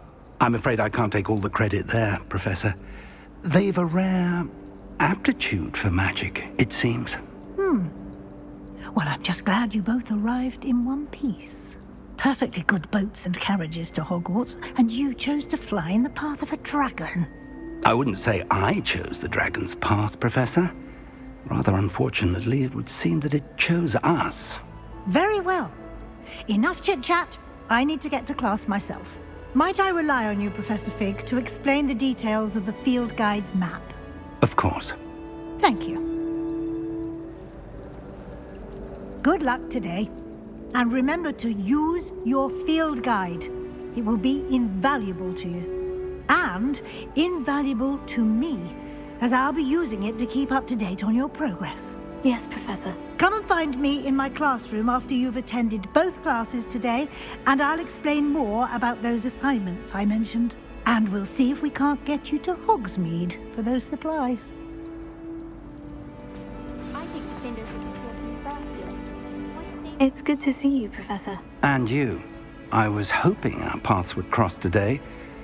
I'm afraid I can't take all the credit there, Professor. They've a rare aptitude for magic, it seems. Well, I'm just glad you both arrived in one piece. Perfectly good boats and carriages to Hogwarts, and you chose to fly in the path of a dragon. I wouldn't say I chose the dragon's path, Professor. Rather unfortunately, it would seem that it chose us. Very well. Enough chit-chat. I need to get to class myself. Might I rely on you, Professor Fig, to explain the details of the field guide's map? Of course. Thank you. Good luck today. And remember to use your field guide. It will be invaluable to you. And invaluable to me, as I'll be using it to keep up to date on your progress. Yes, Professor. Come and find me in my classroom after you've attended both classes today, and I'll explain more about those assignments I mentioned. And we'll see if we can't get you to Hogsmeade for those supplies. I think defenders would be talking about here. It's good to see you, Professor. And you. I was hoping our paths would cross today,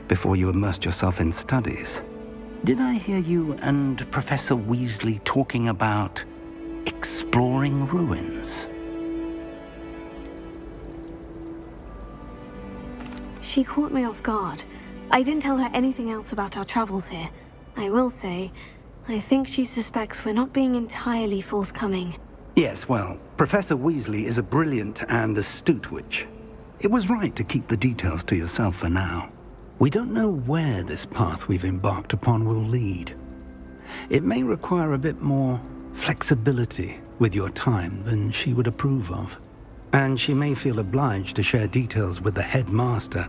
before you immersed yourself in studies. Did I hear you and Professor Weasley talking about exploring ruins? She caught me off guard. I didn't tell her anything else about our travels here. I will say, I think she suspects we're not being entirely forthcoming. Yes, well, Professor Weasley is a brilliant and astute witch. It was right to keep the details to yourself for now. We don't know where this path we've embarked upon will lead. It may require a bit more flexibility with your time than she would approve of. And she may feel obliged to share details with the headmaster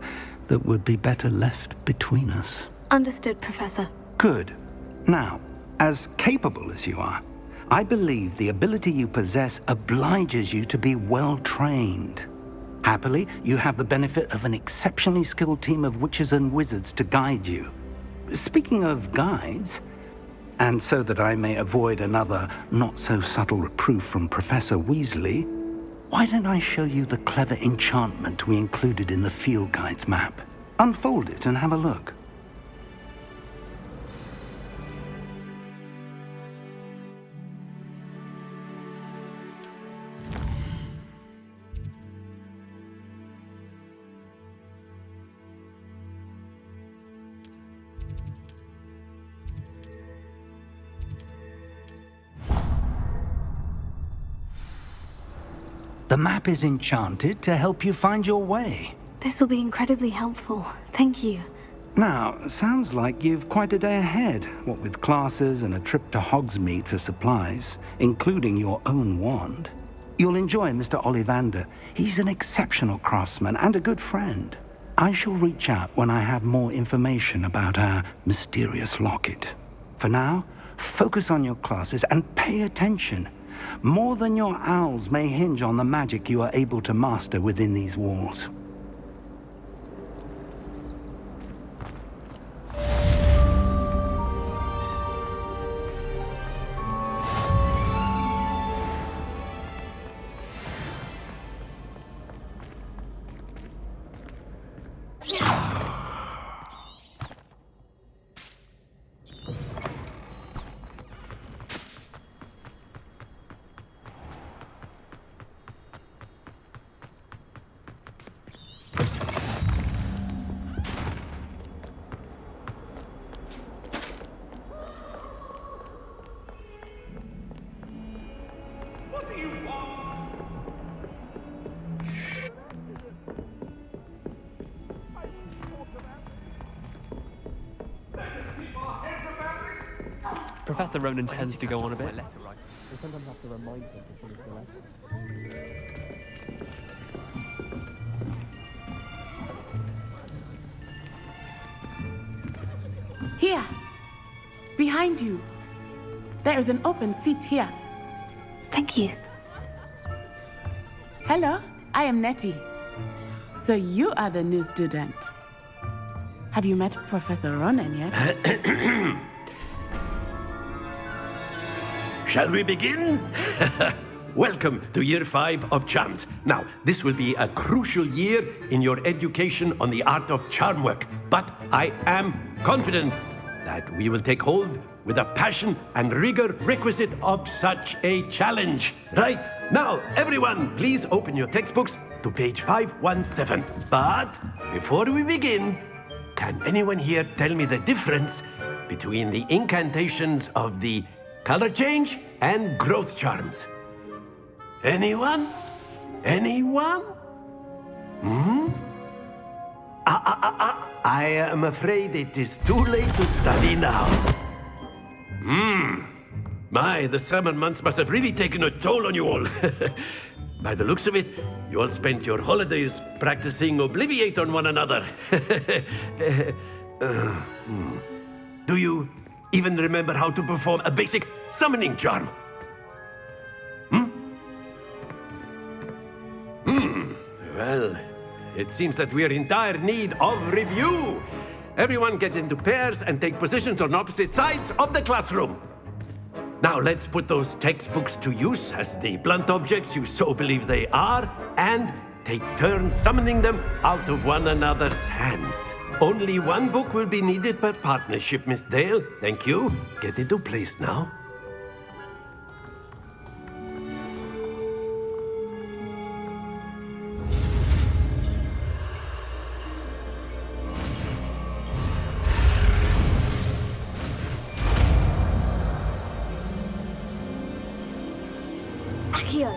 that would be better left between us. Understood, Professor. Good. Now, as capable as you are, I believe the ability you possess obliges you to be well trained. Happily, you have the benefit of an exceptionally skilled team of witches and wizards to guide you. Speaking of guides, and so that I may avoid another not-so-subtle reproof from Professor Weasley, why don't I show you the clever enchantment we included in the field guide's map? Unfold it and have a look. The map is enchanted to help you find your way. This will be incredibly helpful. Thank you. Now, sounds like you've quite a day ahead, what with classes and a trip to Hogsmeade for supplies, including your own wand. You'll enjoy Mr. Ollivander. He's an exceptional craftsman and a good friend. I shall reach out when I have more information about our mysterious locket. For now, focus on your classes and pay attention. More than your owls may hinge on the magic you are able to master within these walls. Professor Ronan tends to go on a bit. Here! Behind you! There is an open seat here. Thank you. Hello, I am Nettie. So you are the new student. Have you met Professor Ronan yet? Shall we begin? welcome to Year 5 of Charms. Now, this will be a crucial year in your education on the art of charm work, but I am confident that we will take hold with the passion and rigor requisite of such a challenge. Right, now, everyone, please open your textbooks to page 517. But before we begin, can anyone here tell me the difference between the incantations of the color change and growth charms? Anyone? Anyone? I am afraid it is too late to study now. My, the summer months must have really taken a toll on you all. By the looks of it, you all spent your holidays practicing Obliviate on one another. Do you even remember how to perform a basic summoning charm? Well, it seems that we are in dire need of review. Everyone get into pairs and take positions on opposite sides of the classroom. Now let's put those textbooks to use as the blunt objects you so believe they are, and take turns summoning them out of one another's hands. Only one book will be needed per partnership, Miss Dale. Thank you. Get into place now. Accio.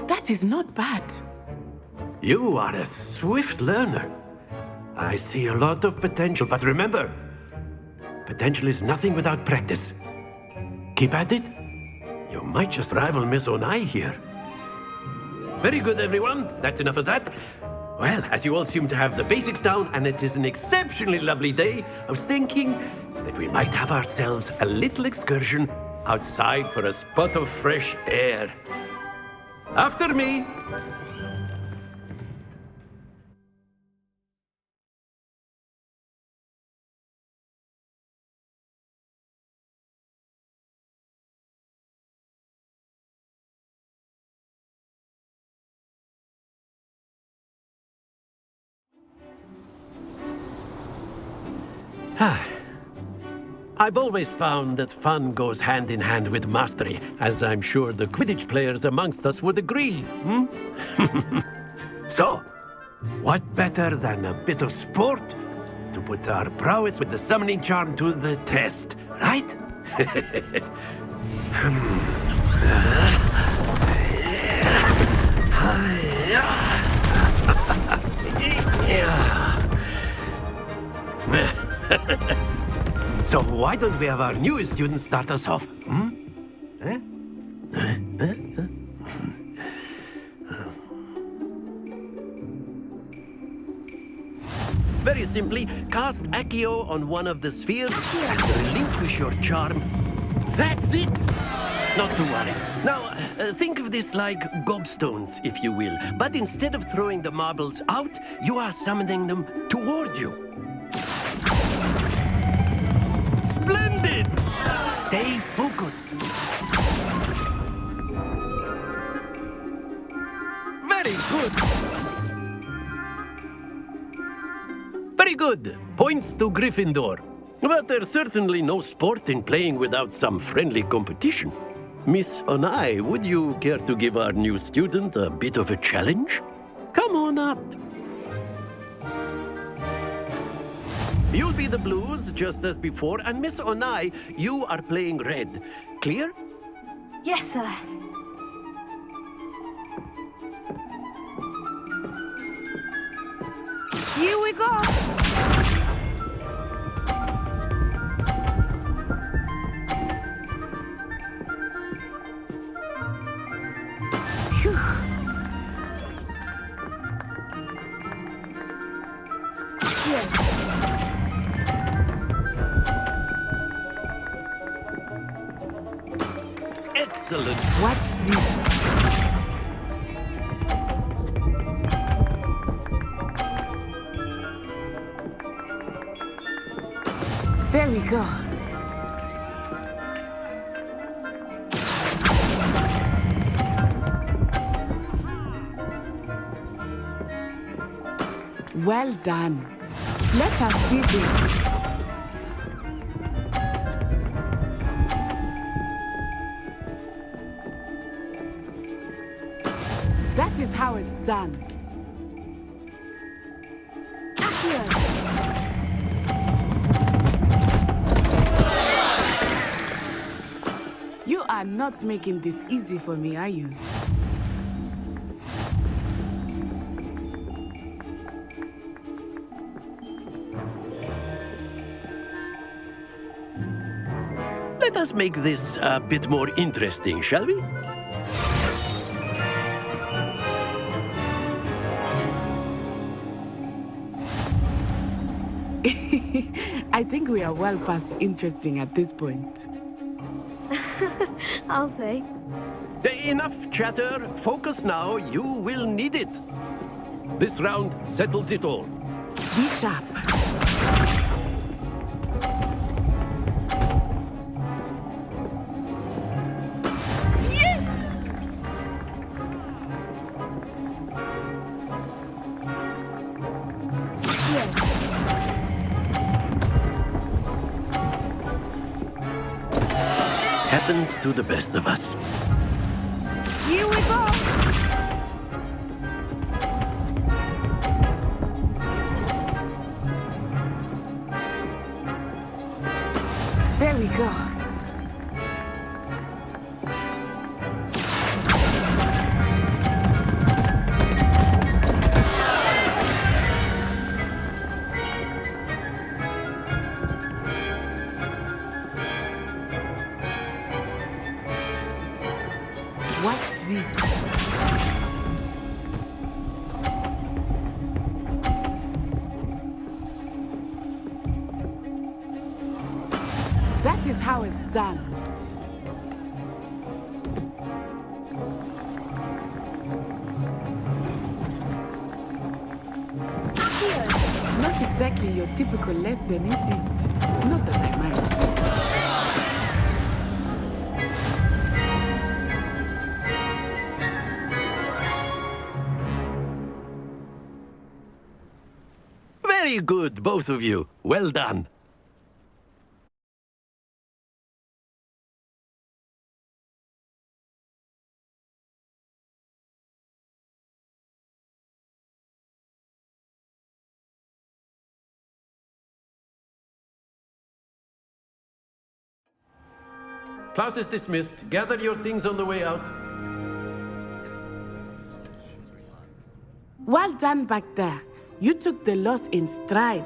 That is not bad. You are a swift learner. I see a lot of potential, but remember, potential is nothing without practice. Keep at it. You might just rival Miss Onai here. Very good, everyone. That's enough of that. Well, as you all seem to have the basics down, and it is an exceptionally lovely day, I was thinking that we might have ourselves a little excursion outside for a spot of fresh air. After me. I've always found that fun goes hand in hand with mastery, as I'm sure the Quidditch players amongst us would agree. So, what better than a bit of sport to put our prowess with the summoning charm to the test, right? So why don't we have our newest student start us off? Very simply, cast Accio on one of the spheres and relinquish your charm. That's it! Not to worry. Now, think of this like gobstones, if you will. But instead of throwing the marbles out, you are summoning them toward you. Splendid! Stay focused. Very good. Very good. Points to Gryffindor. But there's certainly no sport in playing without some friendly competition. Miss Onai, would you care to give our new student a bit of a challenge? Come on up. You'll be the blues, just as before, and Miss Onai, you are playing red. Clear? Yes, sir. Here we go! Phew. Excellent. What's this? There we go. Well done. Let us see this. That is how it's done. You are not making this easy for me, are you? Let us make this a bit more interesting, shall we? I think we are well past interesting at this point. I'll say. Enough chatter. Focus now. You will need it. This round settles it all. Be sharp. Happens to the best of us. Here we go! There we go. Watch this. That is how it's done. Not exactly your typical lesson, is it? Not that I mind. Very good, both of you. Well done. Class is dismissed. Gather your things on the way out. Well done back there. You took the loss in stride.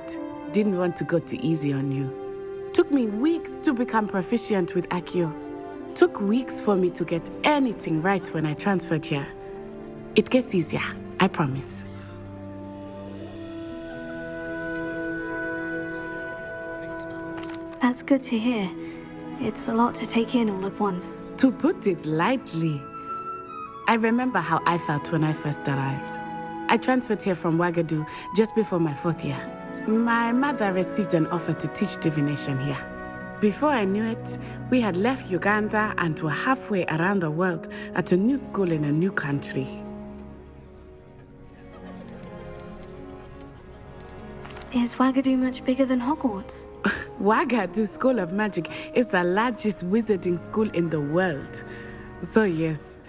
Didn't want to go too easy on you. Took me weeks to become proficient with Accio. Took weeks for me to get anything right when I transferred here. It gets easier, I promise. That's good to hear. It's a lot to take in all at once. To put it lightly, I remember how I felt when I first arrived. I transferred here from Wagadu just before my 4th year. My mother received an offer to teach divination here. Before I knew it, we had left Uganda and were halfway around the world at a new school in a new country. Is Wagadu much bigger than Hogwarts? Wagadu School of Magic is the largest wizarding school in the world. So yes,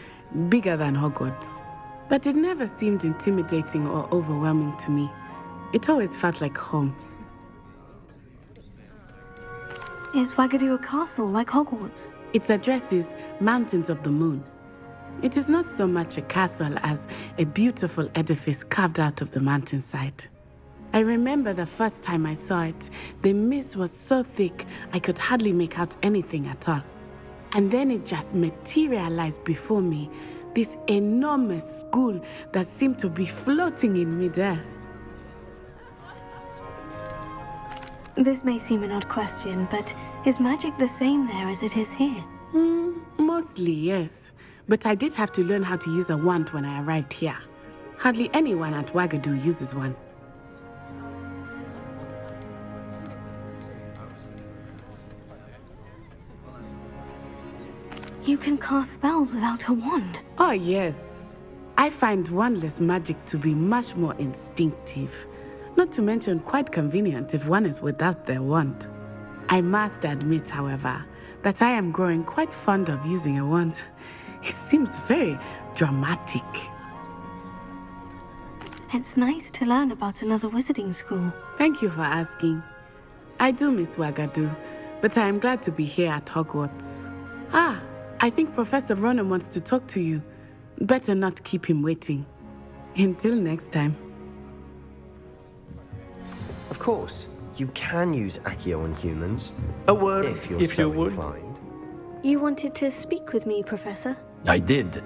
bigger than Hogwarts. But it never seemed intimidating or overwhelming to me. It always felt like home. Is Wagadu a castle like Hogwarts? Its address is Mountains of the Moon. It is not so much a castle as a beautiful edifice carved out of the mountainside. I remember the first time I saw it, the mist was so thick I could hardly make out anything at all. And then it just materialized before me, this enormous school that seemed to be floating in midair. This may seem an odd question, but is magic the same there as it is here? Mostly, yes. But I did have to learn how to use a wand when I arrived here. Hardly anyone at Wagadu uses one. You can cast spells without a wand. Oh, yes. I find wandless magic to be much more instinctive. Not to mention quite convenient if one is without their wand. I must admit, however, that I am growing quite fond of using a wand. It seems very dramatic. It's nice to learn about another wizarding school. Thank you for asking. I do miss Wagadu, but I am glad to be here at Hogwarts. Ah, I think Professor Ronan wants to talk to you. Better not keep him waiting. Until next time. Of course, you can use Accio on humans. A word if you're so inclined. You wanted to speak with me, Professor? I did.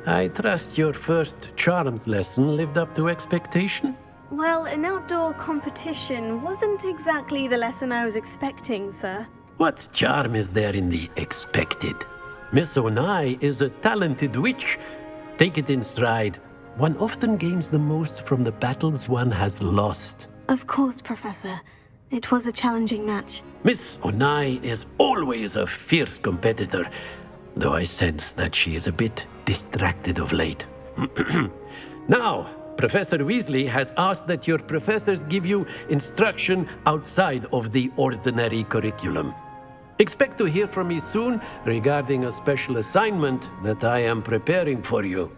I trust your first charms lesson lived up to expectation? Well, an outdoor competition wasn't exactly the lesson I was expecting, sir. What charm is there in the expected? Miss Onai is a talented witch. Take it in stride. One often gains the most from the battles one has lost. Of course, Professor. It was a challenging match. Miss Onai is always a fierce competitor, though I sense that she is a bit distracted of late. Now, Professor Weasley has asked that your professors give you instruction outside of the ordinary curriculum. Expect to hear from me soon regarding a special assignment that I am preparing for you.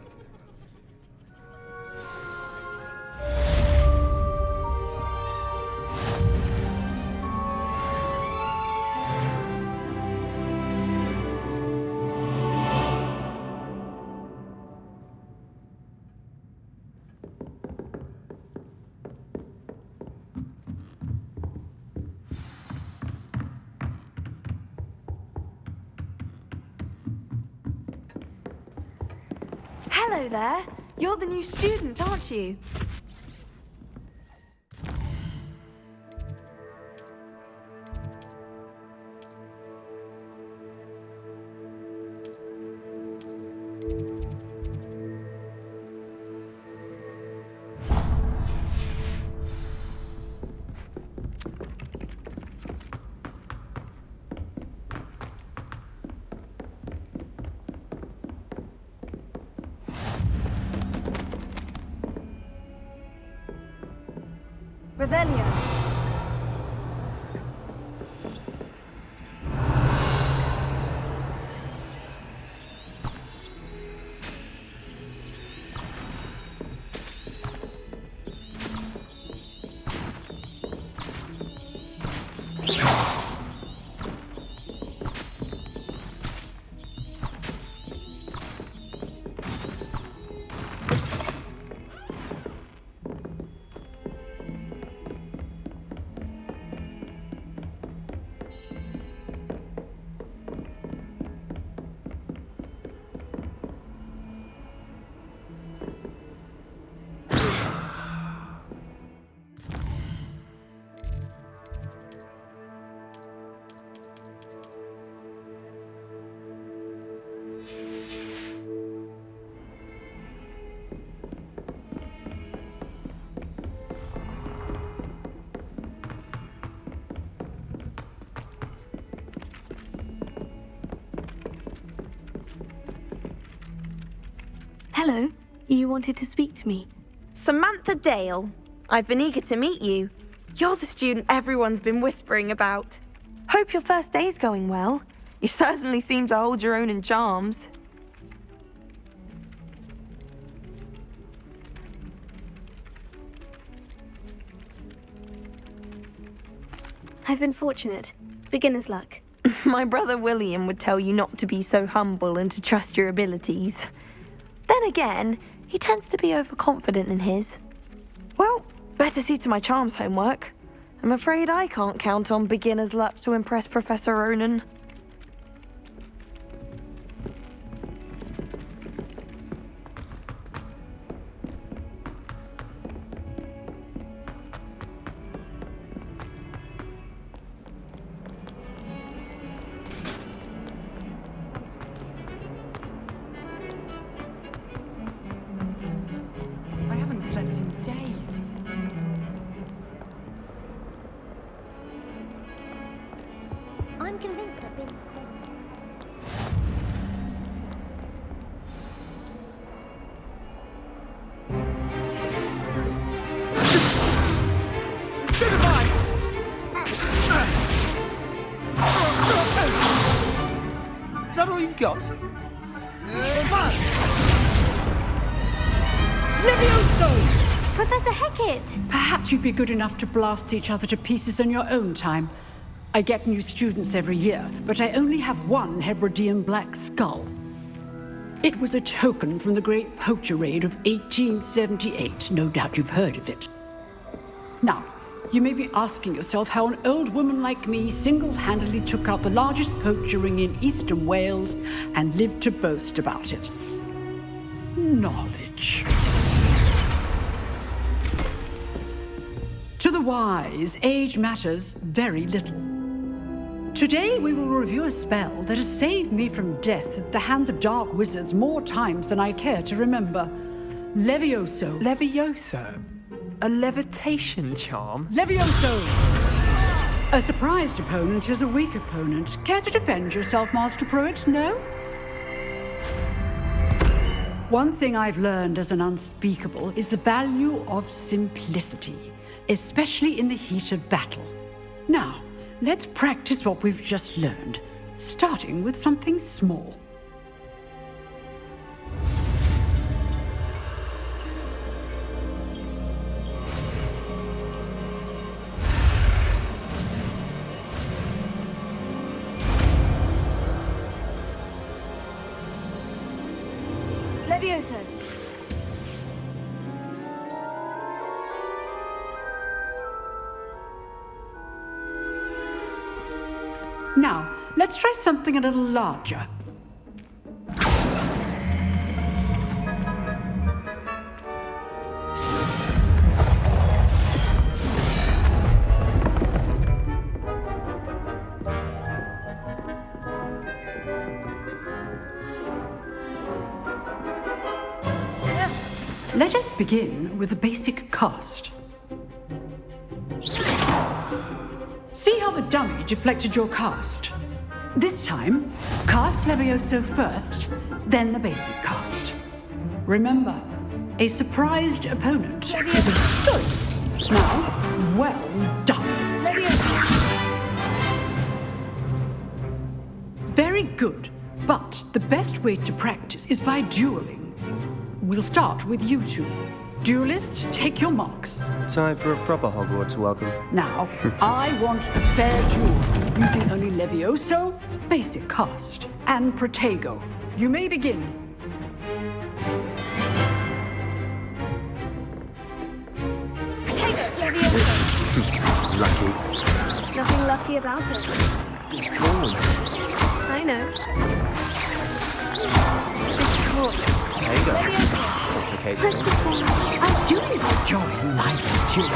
Hello there. You're the new student, aren't you? Revelio. Hello. You wanted to speak to me? Samantha Dale. I've been eager to meet you. You're the student everyone's been whispering about. Hope your first day's going well. You certainly seem to hold your own in charms. I've been fortunate. Beginner's luck. My brother William would tell you not to be so humble and to trust your abilities. Then again, he tends to be overconfident in his. Well, better see to my charms homework. I'm afraid I can't count on beginner's luck to impress Professor Ronan. I haven't slept in days. I'm convinced I've been... all you've got? Levioso! Professor Hecat! Perhaps you'd be good enough to blast each other to pieces on your own time. I get new students every year, but I only have one Hebridean black skull. It was a token from the Great Poacher Raid of 1878. No doubt you've heard of it. Now, you may be asking yourself how an old woman like me single-handedly took out the largest poacher ring in eastern Wales and lived to boast about it. Knowledge. To the wise, age matters very little. Today we will review a spell that has saved me from death at the hands of dark wizards more times than I care to remember. Levioso. Levioso? A levitation charm? Levioso! A surprised opponent is a weak opponent. Care to defend yourself, Master Pruitt? No? One thing I've learned as an unspeakable is the value of simplicity, especially in the heat of battle. Now, let's practice what we've just learned, starting with something small. Levioso. Now, let's try something a little larger. Let us begin with the basic cast. See how the dummy deflected your cast? This time, cast Levioso first, then the basic cast. Remember, a surprised opponent is a good. Now, well done. Levioso. Very good, but the best way to practice is by dueling. We'll start with you two. Duelists, take your marks. Time for a proper Hogwarts welcome. Now, I want a fair duel, using only Levioso, basic cast, and Protego. You may begin. Protego, Levioso. Lucky. Nothing lucky about it. I know. It's cool. Protego. Levioso. Complicates Rest things. assured, I do enjoy joy in life, duel.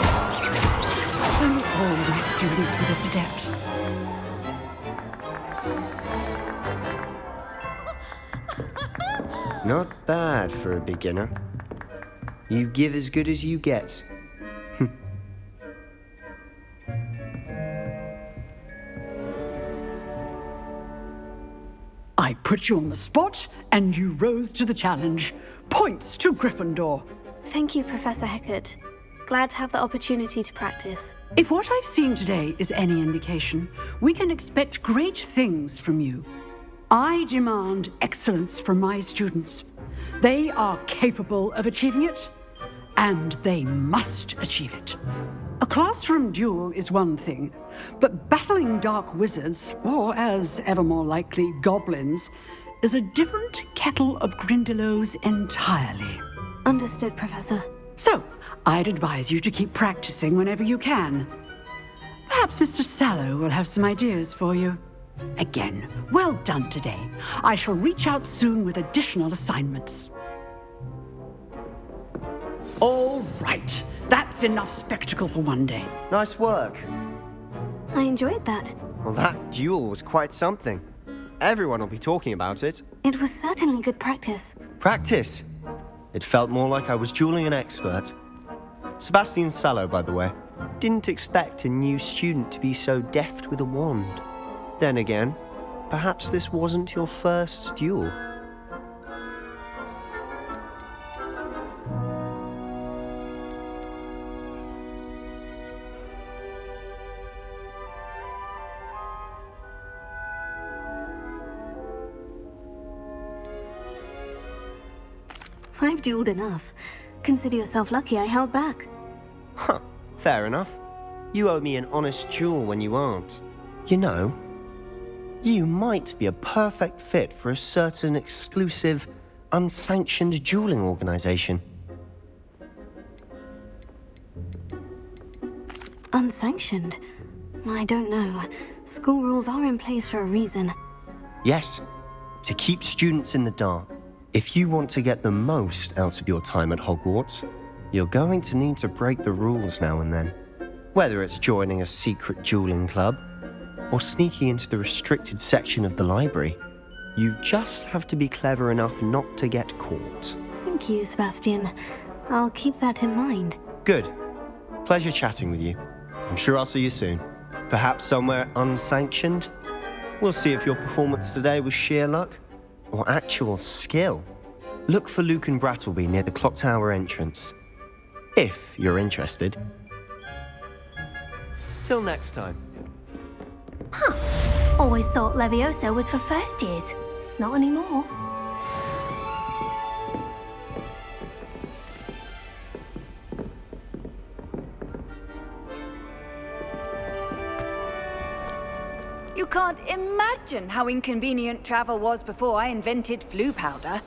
Only all my students were this adept. Not bad for a beginner. You give as good as you get. I put you on the spot, and you rose to the challenge. Points to Gryffindor. Thank you, Professor Hecat. Glad to have the opportunity to practice. If what I've seen today is any indication, we can expect great things from you. I demand excellence from my students. They are capable of achieving it, and they must achieve it. A classroom duel is one thing, but battling dark wizards, or as ever more likely, goblins, is a different kettle of Grindylows entirely. Understood, Professor. So, I'd advise you to keep practicing whenever you can. Perhaps Mr. Sallow will have some ideas for you. Again, well done today. I shall reach out soon with additional assignments. All right. That's enough spectacle for one day. Nice work. I enjoyed that. Well, that duel was quite something. Everyone will be talking about it. It was certainly good practice. Practice? It felt more like I was dueling an expert. Sebastian Sallow, by the way. Didn't expect a new student to be so deft with a wand. Then again, perhaps this wasn't your first duel. I've dueled enough. Consider yourself lucky I held back. Huh, fair enough. You owe me an honest duel when you aren't. You know, you might be a perfect fit for a certain exclusive, unsanctioned dueling organization. Unsanctioned? I don't know. School rules are in place for a reason. Yes, to keep students in the dark. If you want to get the most out of your time at Hogwarts, you're going to need to break the rules now and then. Whether it's joining a secret dueling club, or sneaking into the restricted section of the library, you just have to be clever enough not to get caught. Thank you, Sebastian. I'll keep that in mind. Good. Pleasure chatting with you. I'm sure I'll see you soon. Perhaps somewhere unsanctioned? We'll see if your performance today was sheer luck or actual skill. Look for Luke and Brattleby near the clock tower entrance, if you're interested. Till next time. Huh. Always thought Levioso was for first years. Not anymore. You can't imagine how inconvenient travel was before I invented flu powder.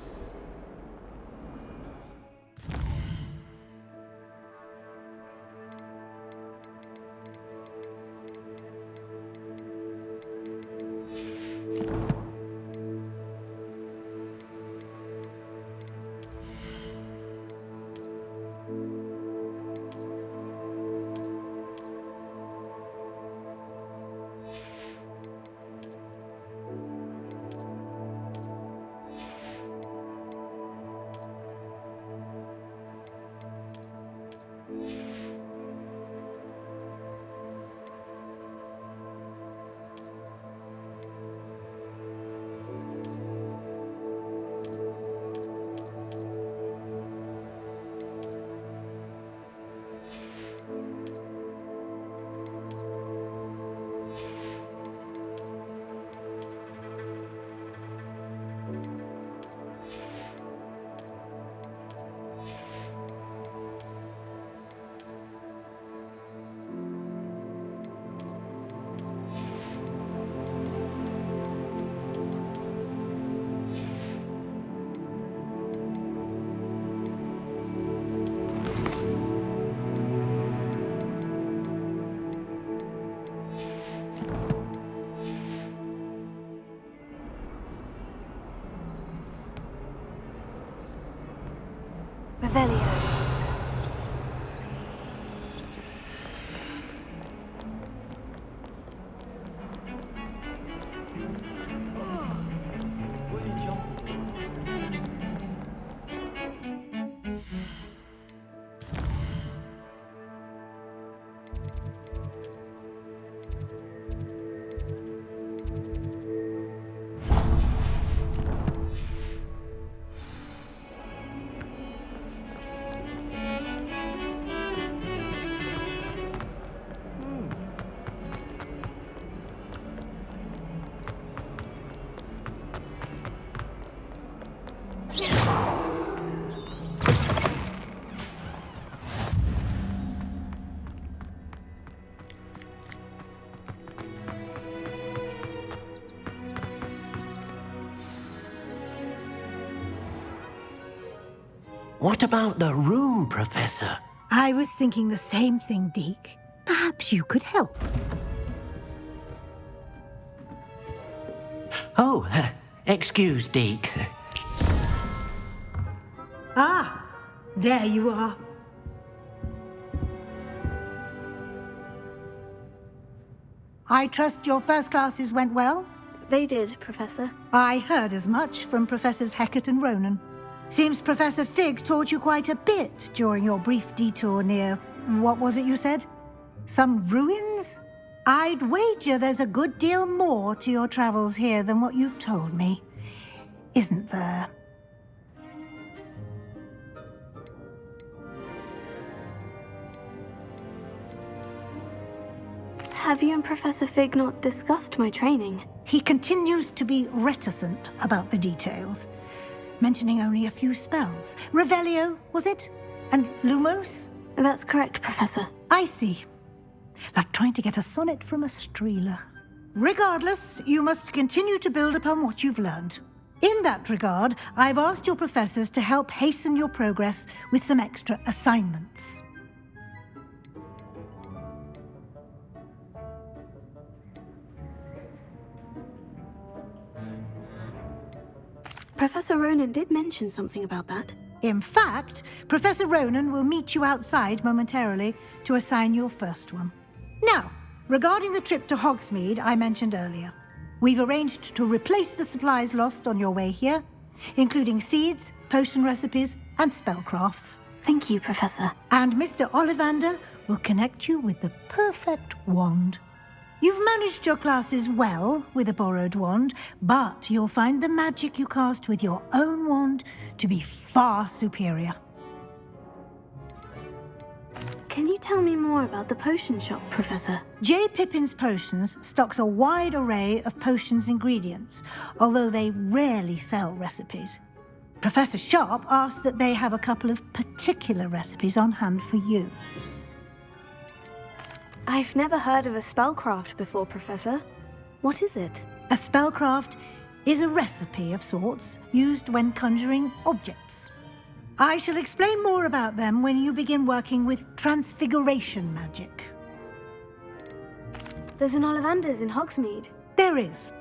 Revelio. What about the room, Professor? I was thinking the same thing, Deke. Perhaps you could help. Oh, excuse, Deke. Ah, there you are. I trust your first classes went well? They did, Professor. I heard as much from Professors Hecat and Ronan. Seems Professor Fig taught you quite a bit during your brief detour near... what was it you said? Some ruins? I'd wager there's a good deal more to your travels here than what you've told me. Isn't there? Have you and Professor Fig not discussed my training? He continues to be reticent about the details. mentioning only a few spells. Revelio, was it? And Lumos? That's correct, Professor. I see. Like trying to get a sonnet from a streeler. Regardless, you must continue to build upon what you've learned. In that regard, I've asked your professors to help hasten your progress with some extra assignments. Professor Ronan did mention something about that. In fact, Professor Ronan will meet you outside momentarily to assign your first one. Now, regarding the trip to Hogsmeade I mentioned earlier, we've arranged to replace the supplies lost on your way here, including seeds, potion recipes, and spellcrafts. Thank you, Professor. And Mr. Ollivander will connect you with the perfect wand. You've managed your classes well with a borrowed wand, but you'll find the magic you cast with your own wand to be far superior. Can you tell me more about the potion shop, Professor? J. Pippin's Potions stocks a wide array of potions ingredients, although they rarely sell recipes. Professor Sharp asked that they have a couple of particular recipes on hand for you. I've never heard of a spellcraft before, Professor. What is it? A spellcraft is a recipe of sorts used when conjuring objects. I shall explain more about them when you begin working with transfiguration magic. There's an Ollivander's in Hogsmeade. There is.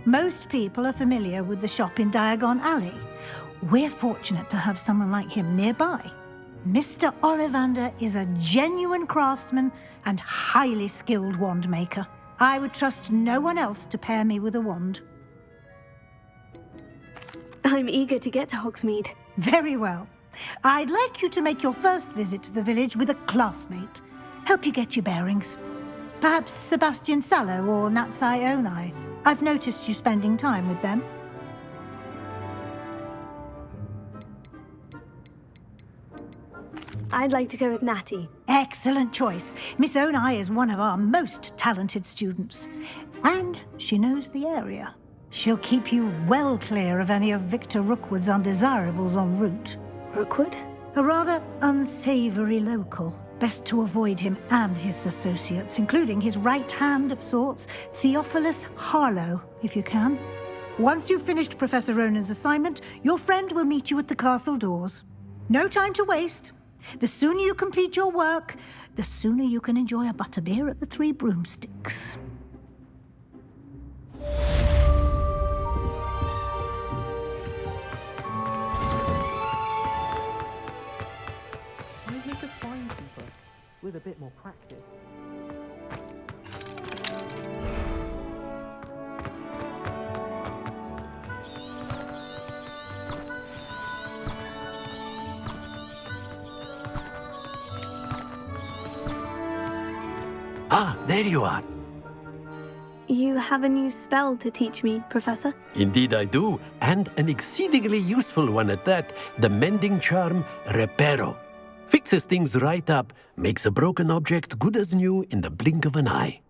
Most people are familiar with the shop in Diagon Alley. We're fortunate to have someone like him nearby. Mr. Ollivander is a genuine craftsman and highly skilled wand maker. I would trust no one else to pair me with a wand. I'm eager to get to Hogsmeade. Very well. I'd like you to make your first visit to the village with a classmate. Help you get your bearings. Perhaps Sebastian Sallow or Natsai Onai. I've noticed you spending time with them. I'd like to go with Natty. Excellent choice. Miss Onai is one of our most talented students. And she knows the area. She'll keep you well clear of any of Victor Rookwood's undesirables en route. Rookwood? A rather unsavory local. Best to avoid him and his associates, including his right hand of sorts, Theophilus Harlow, if you can. Once you've finished Professor Ronan's assignment, your friend will meet you at the castle doors. No time to waste. The sooner you complete your work, the sooner you can enjoy a butterbeer at the Three Broomsticks. We could find people with a bit more practice. Ah, there you are. You have a new spell to teach me, Professor? Indeed I do, and an exceedingly useful one at that. The mending charm, Reparo. Fixes things right up, makes a broken object good as new in the blink of an eye.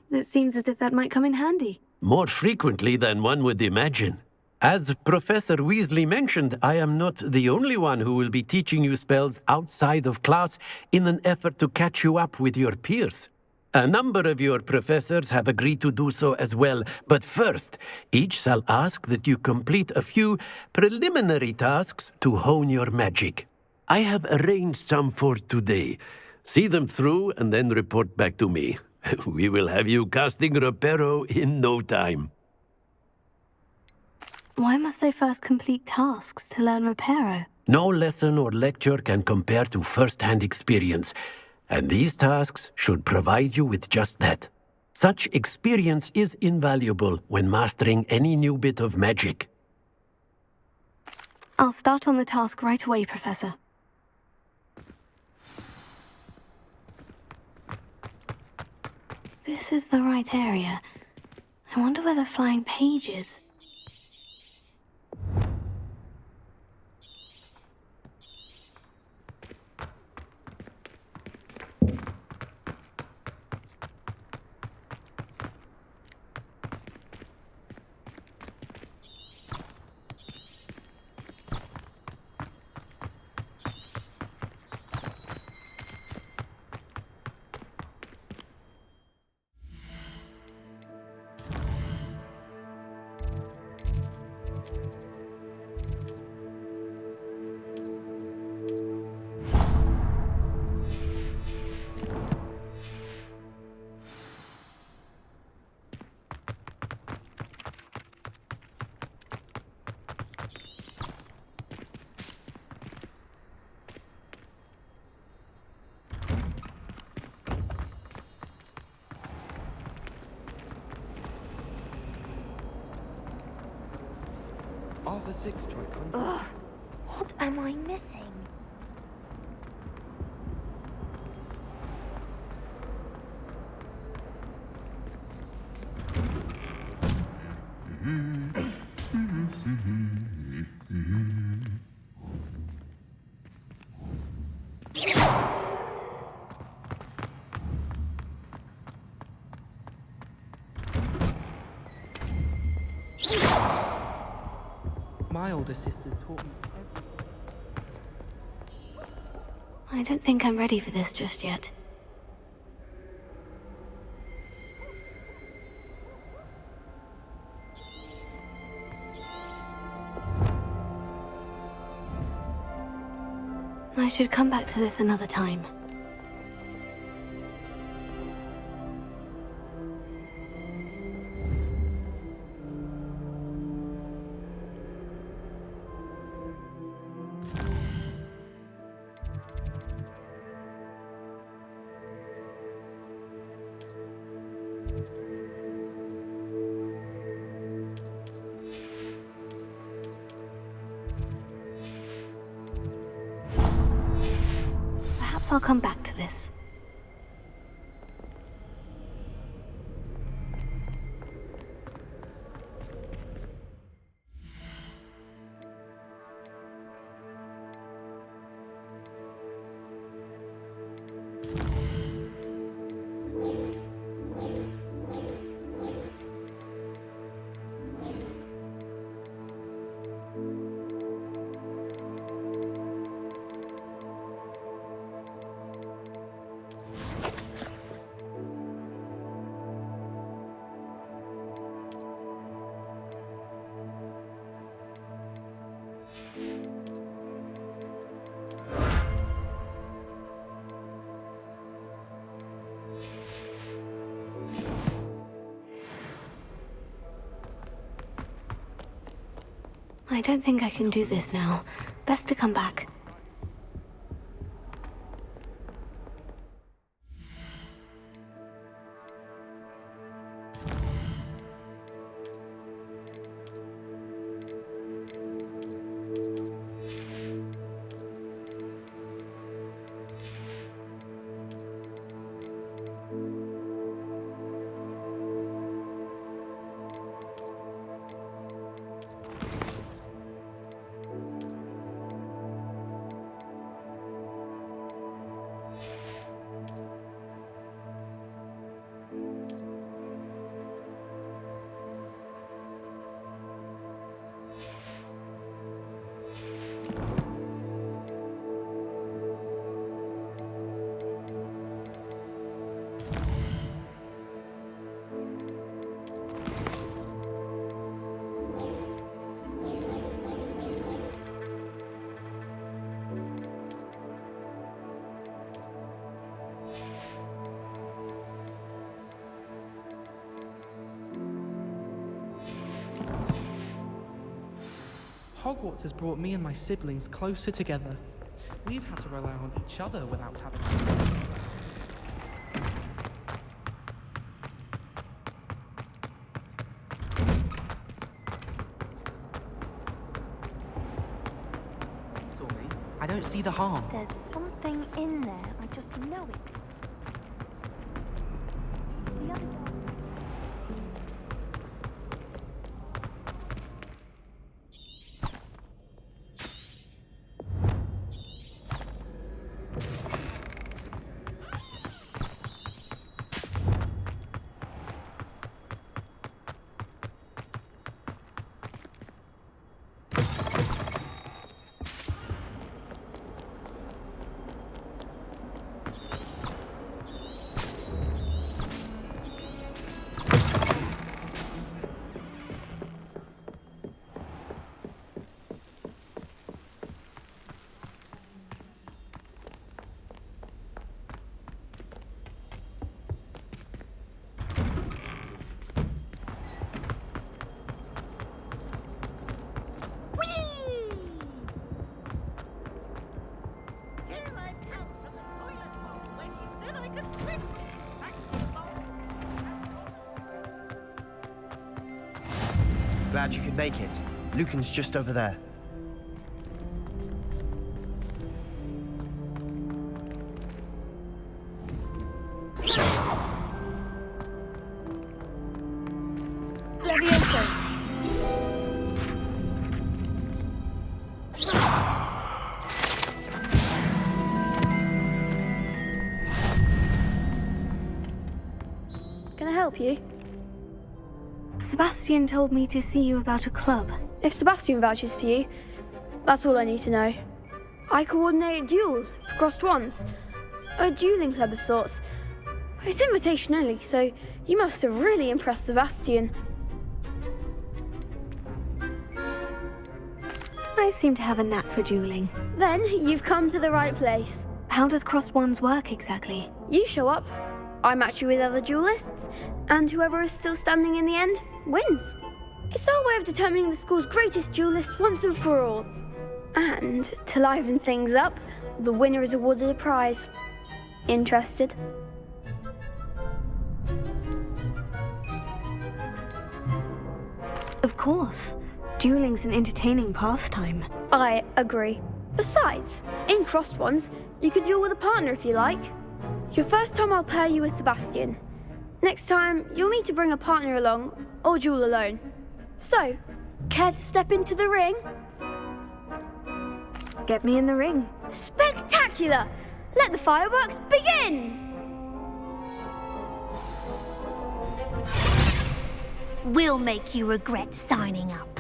It seems as if that might come in handy. More frequently than one would imagine. As Professor Weasley mentioned, I am not the only one who will be teaching you spells outside of class in an effort to catch you up with your peers. A number of your professors have agreed to do so as well, but first, each shall ask that you complete a few preliminary tasks to hone your magic. I have arranged some for today. See them through and then report back to me. We will have you casting Reparo in no time. Why must I first complete tasks to learn Reparo? No lesson or lecture can compare to first-hand experience. And these tasks should provide you with just that. Such experience is invaluable when mastering any new bit of magic. I'll start on the task right away, Professor. This is the right area. I wonder where the flying page is. Arthur 6 tried conjuring. Ugh, what am I missing? My older sister taught me I don't think I'm ready for this just yet. I should come back to this another time. Perhaps I'll come back to this. I don't think I can do this now. Best to come back. Hogwarts has brought me and my siblings closer together. We've had to rely on each other without having saw me. I don't see the harm. There's something in there. I just know it. The other day. Glad you could make it. Lucan's just over there. Levioso! Can I help you? Sebastian told me to see you about a club. If Sebastian vouches for you, that's all I need to know. I coordinate duels for crossed ones. A dueling club of sorts. It's invitation only, so you must have really impressed Sebastian. I seem to have a knack for dueling. Then you've come to the right place. How does crossed ones work exactly? You show up, I match you with other duelists, and whoever is still standing in the end wins. It's our way of determining the school's greatest duelist once and for all. And to liven things up, the winner is awarded a prize. Interested? Of course. Dueling's an entertaining pastime. I agree. Besides, in crossed ones, you could duel with a partner if you like. Your first time I'll pair you with Sebastian. Next time, you'll need to bring a partner along, or duel alone. So, care to step into the ring? Get me in the ring. Spectacular! Let the fireworks begin! We'll make you regret signing up.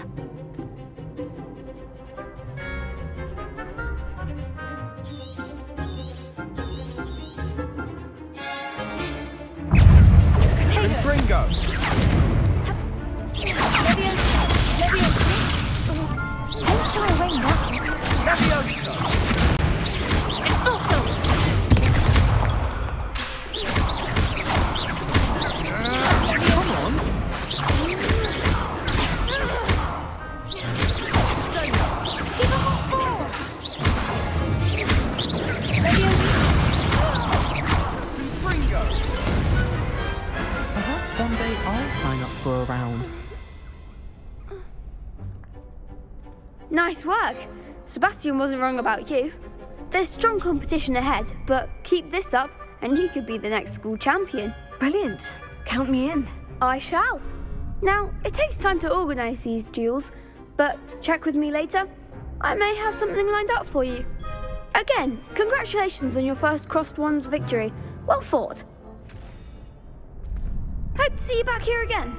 Confringo! Perhaps one day I'll sign up for a round. Nice work. Sebastian wasn't wrong about you. There's strong competition ahead, but keep this up and you could be the next school champion. Brilliant. Count me in. I shall. Now, it takes time to organise these duels, but check with me later. I may have something lined up for you. Again, congratulations on your first crossed ones victory. Well fought. Hope to see you back here again.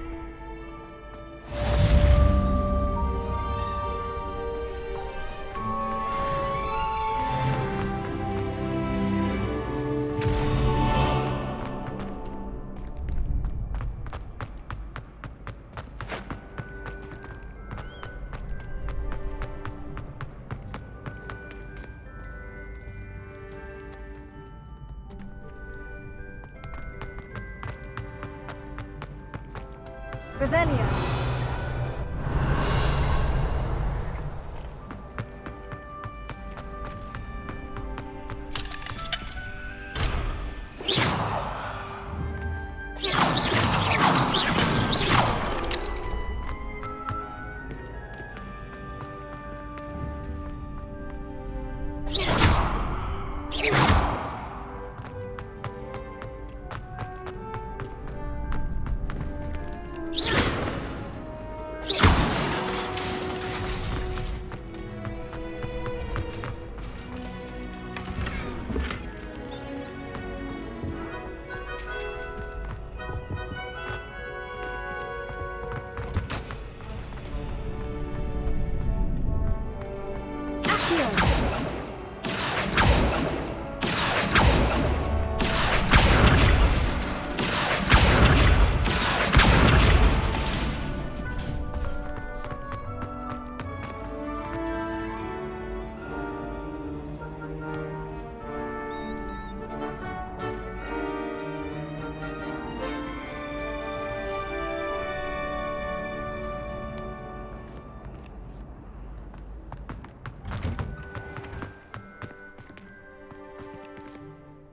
Revelio.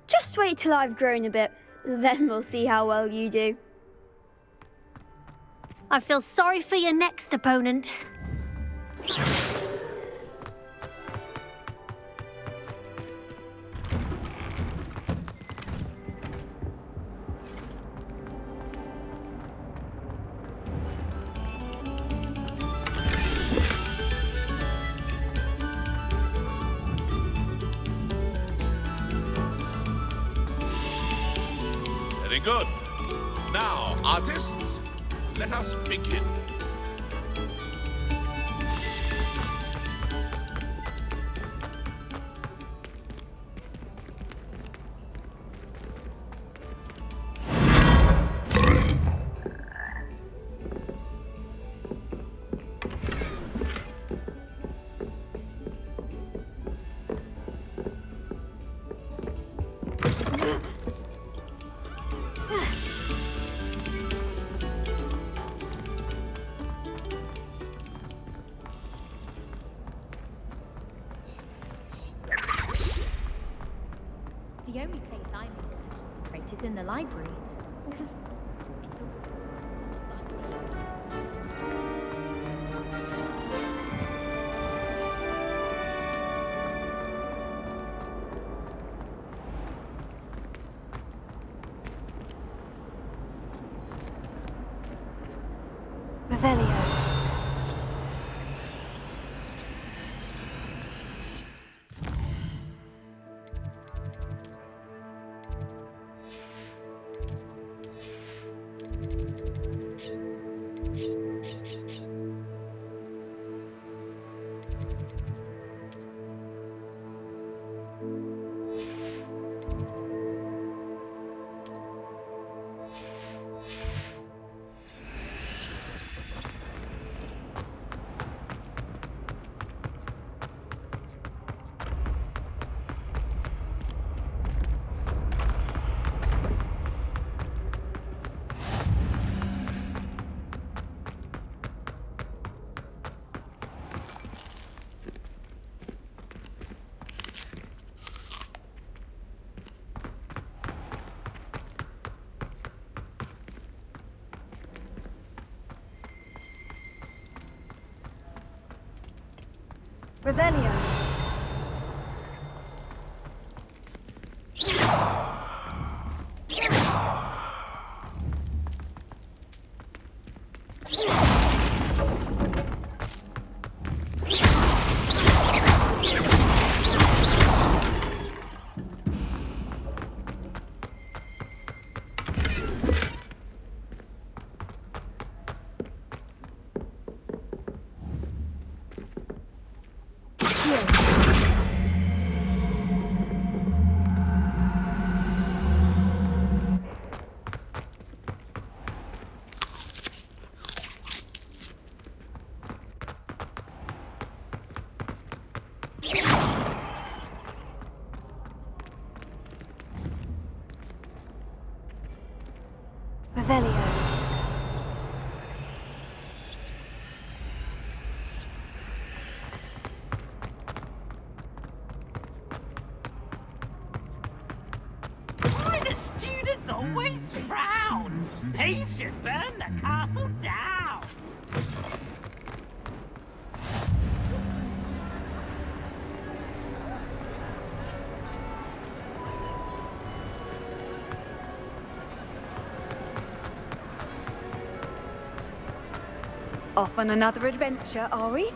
Just wait till I've grown a bit, then we'll see how well you do. I feel sorry for your next opponent. Very good. Now, artists, let us begin. The only place I'm able to concentrate is in the library. Revelio. Revelio. Revelio. Why the students always frown? Peace should burn the castle down. Off on another adventure, are we?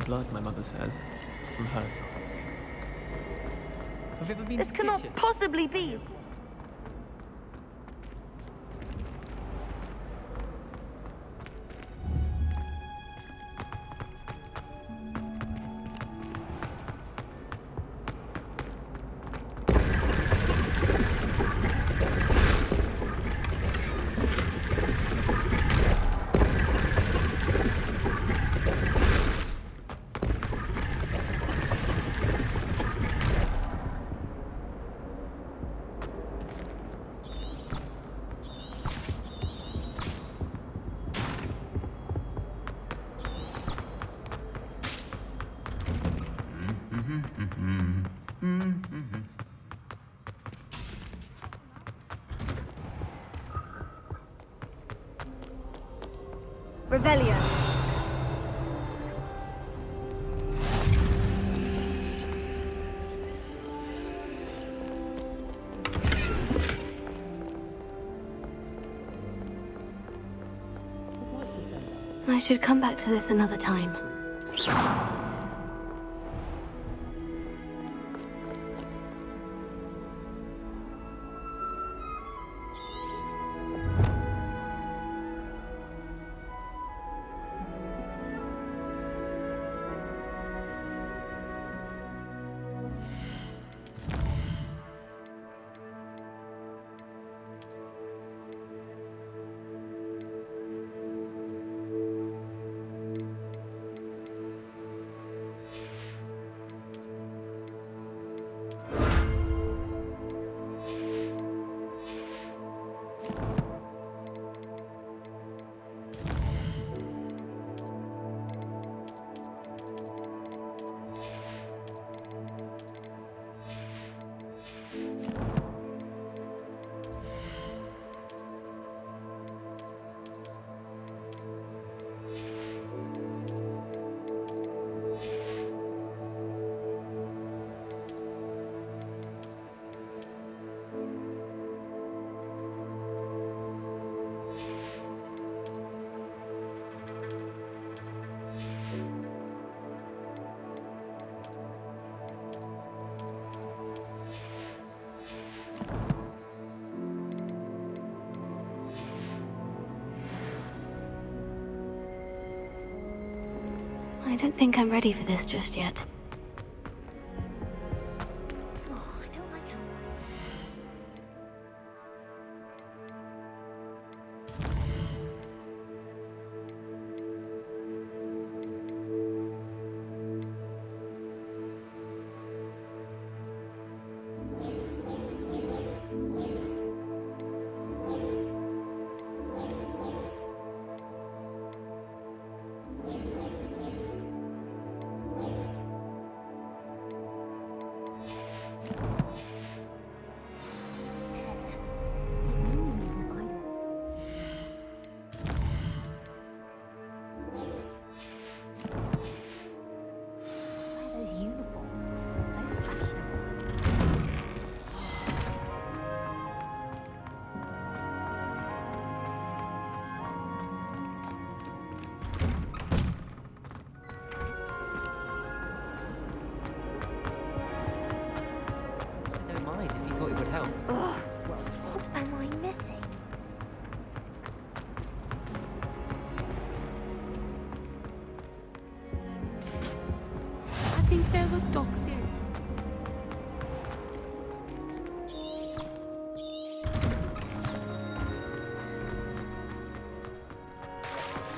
blood, my mother says. From hers. Have you ever been This to the cannot kitchen? possibly be. Revelio. I should come back to this another time. I don't think I'm ready for this just yet.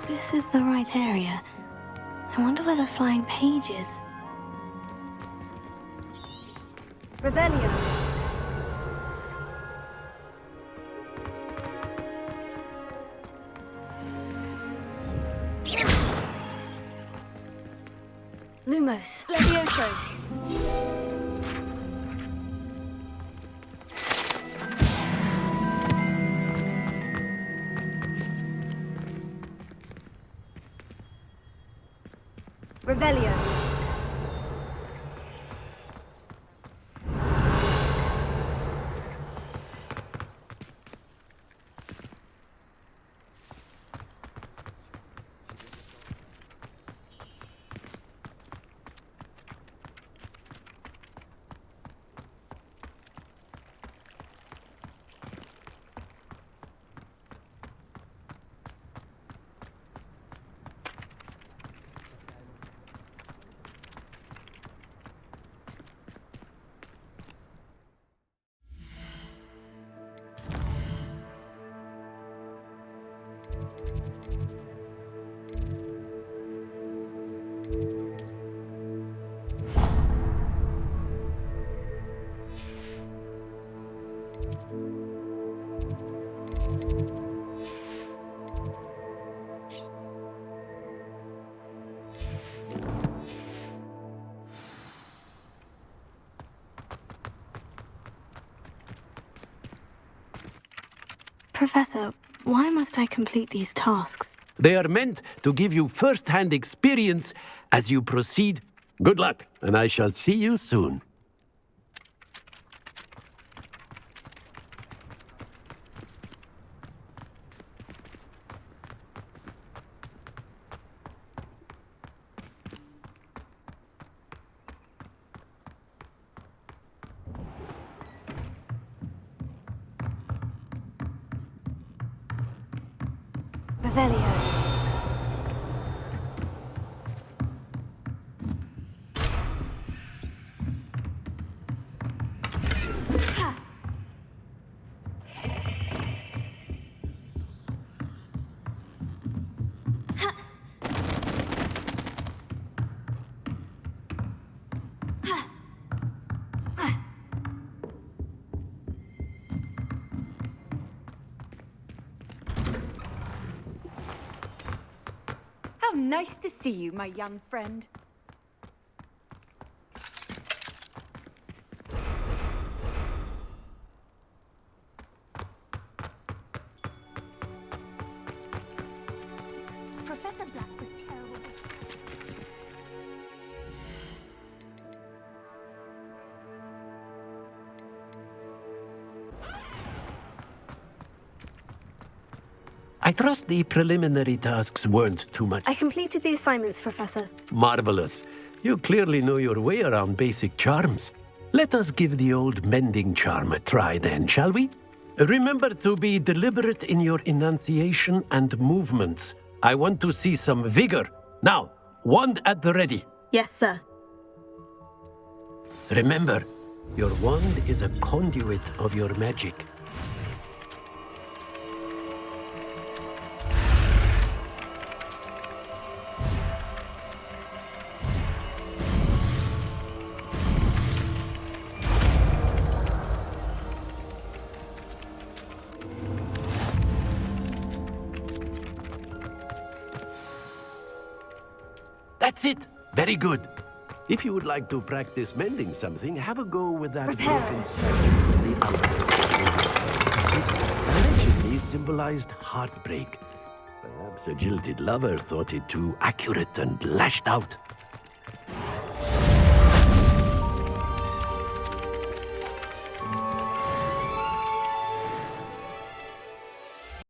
This is the right area. I wonder where the flying page is. Revelio. Lumos. Levioso. Revelio. Professor, why must I complete these tasks? They are meant to give you first-hand experience as you proceed. Good luck, and I shall see you soon. Revelio. How nice to see you, my young friend. Professor Black was terrible. I trust the preliminary tasks weren't too much. I completed the assignments, Professor. Marvelous. You clearly know your way around basic charms. Let us give the old mending charm a try then, shall we? Remember to be deliberate in your enunciation and movements. I want to see some vigor. Now, wand at the ready. Yes, sir. Remember, your wand is a conduit of your magic. That's it. Very good. If you would like to practice mending something, have a go with that broken statue on the altar. It allegedly symbolized heartbreak. Perhaps a jilted lover thought it too accurate and lashed out.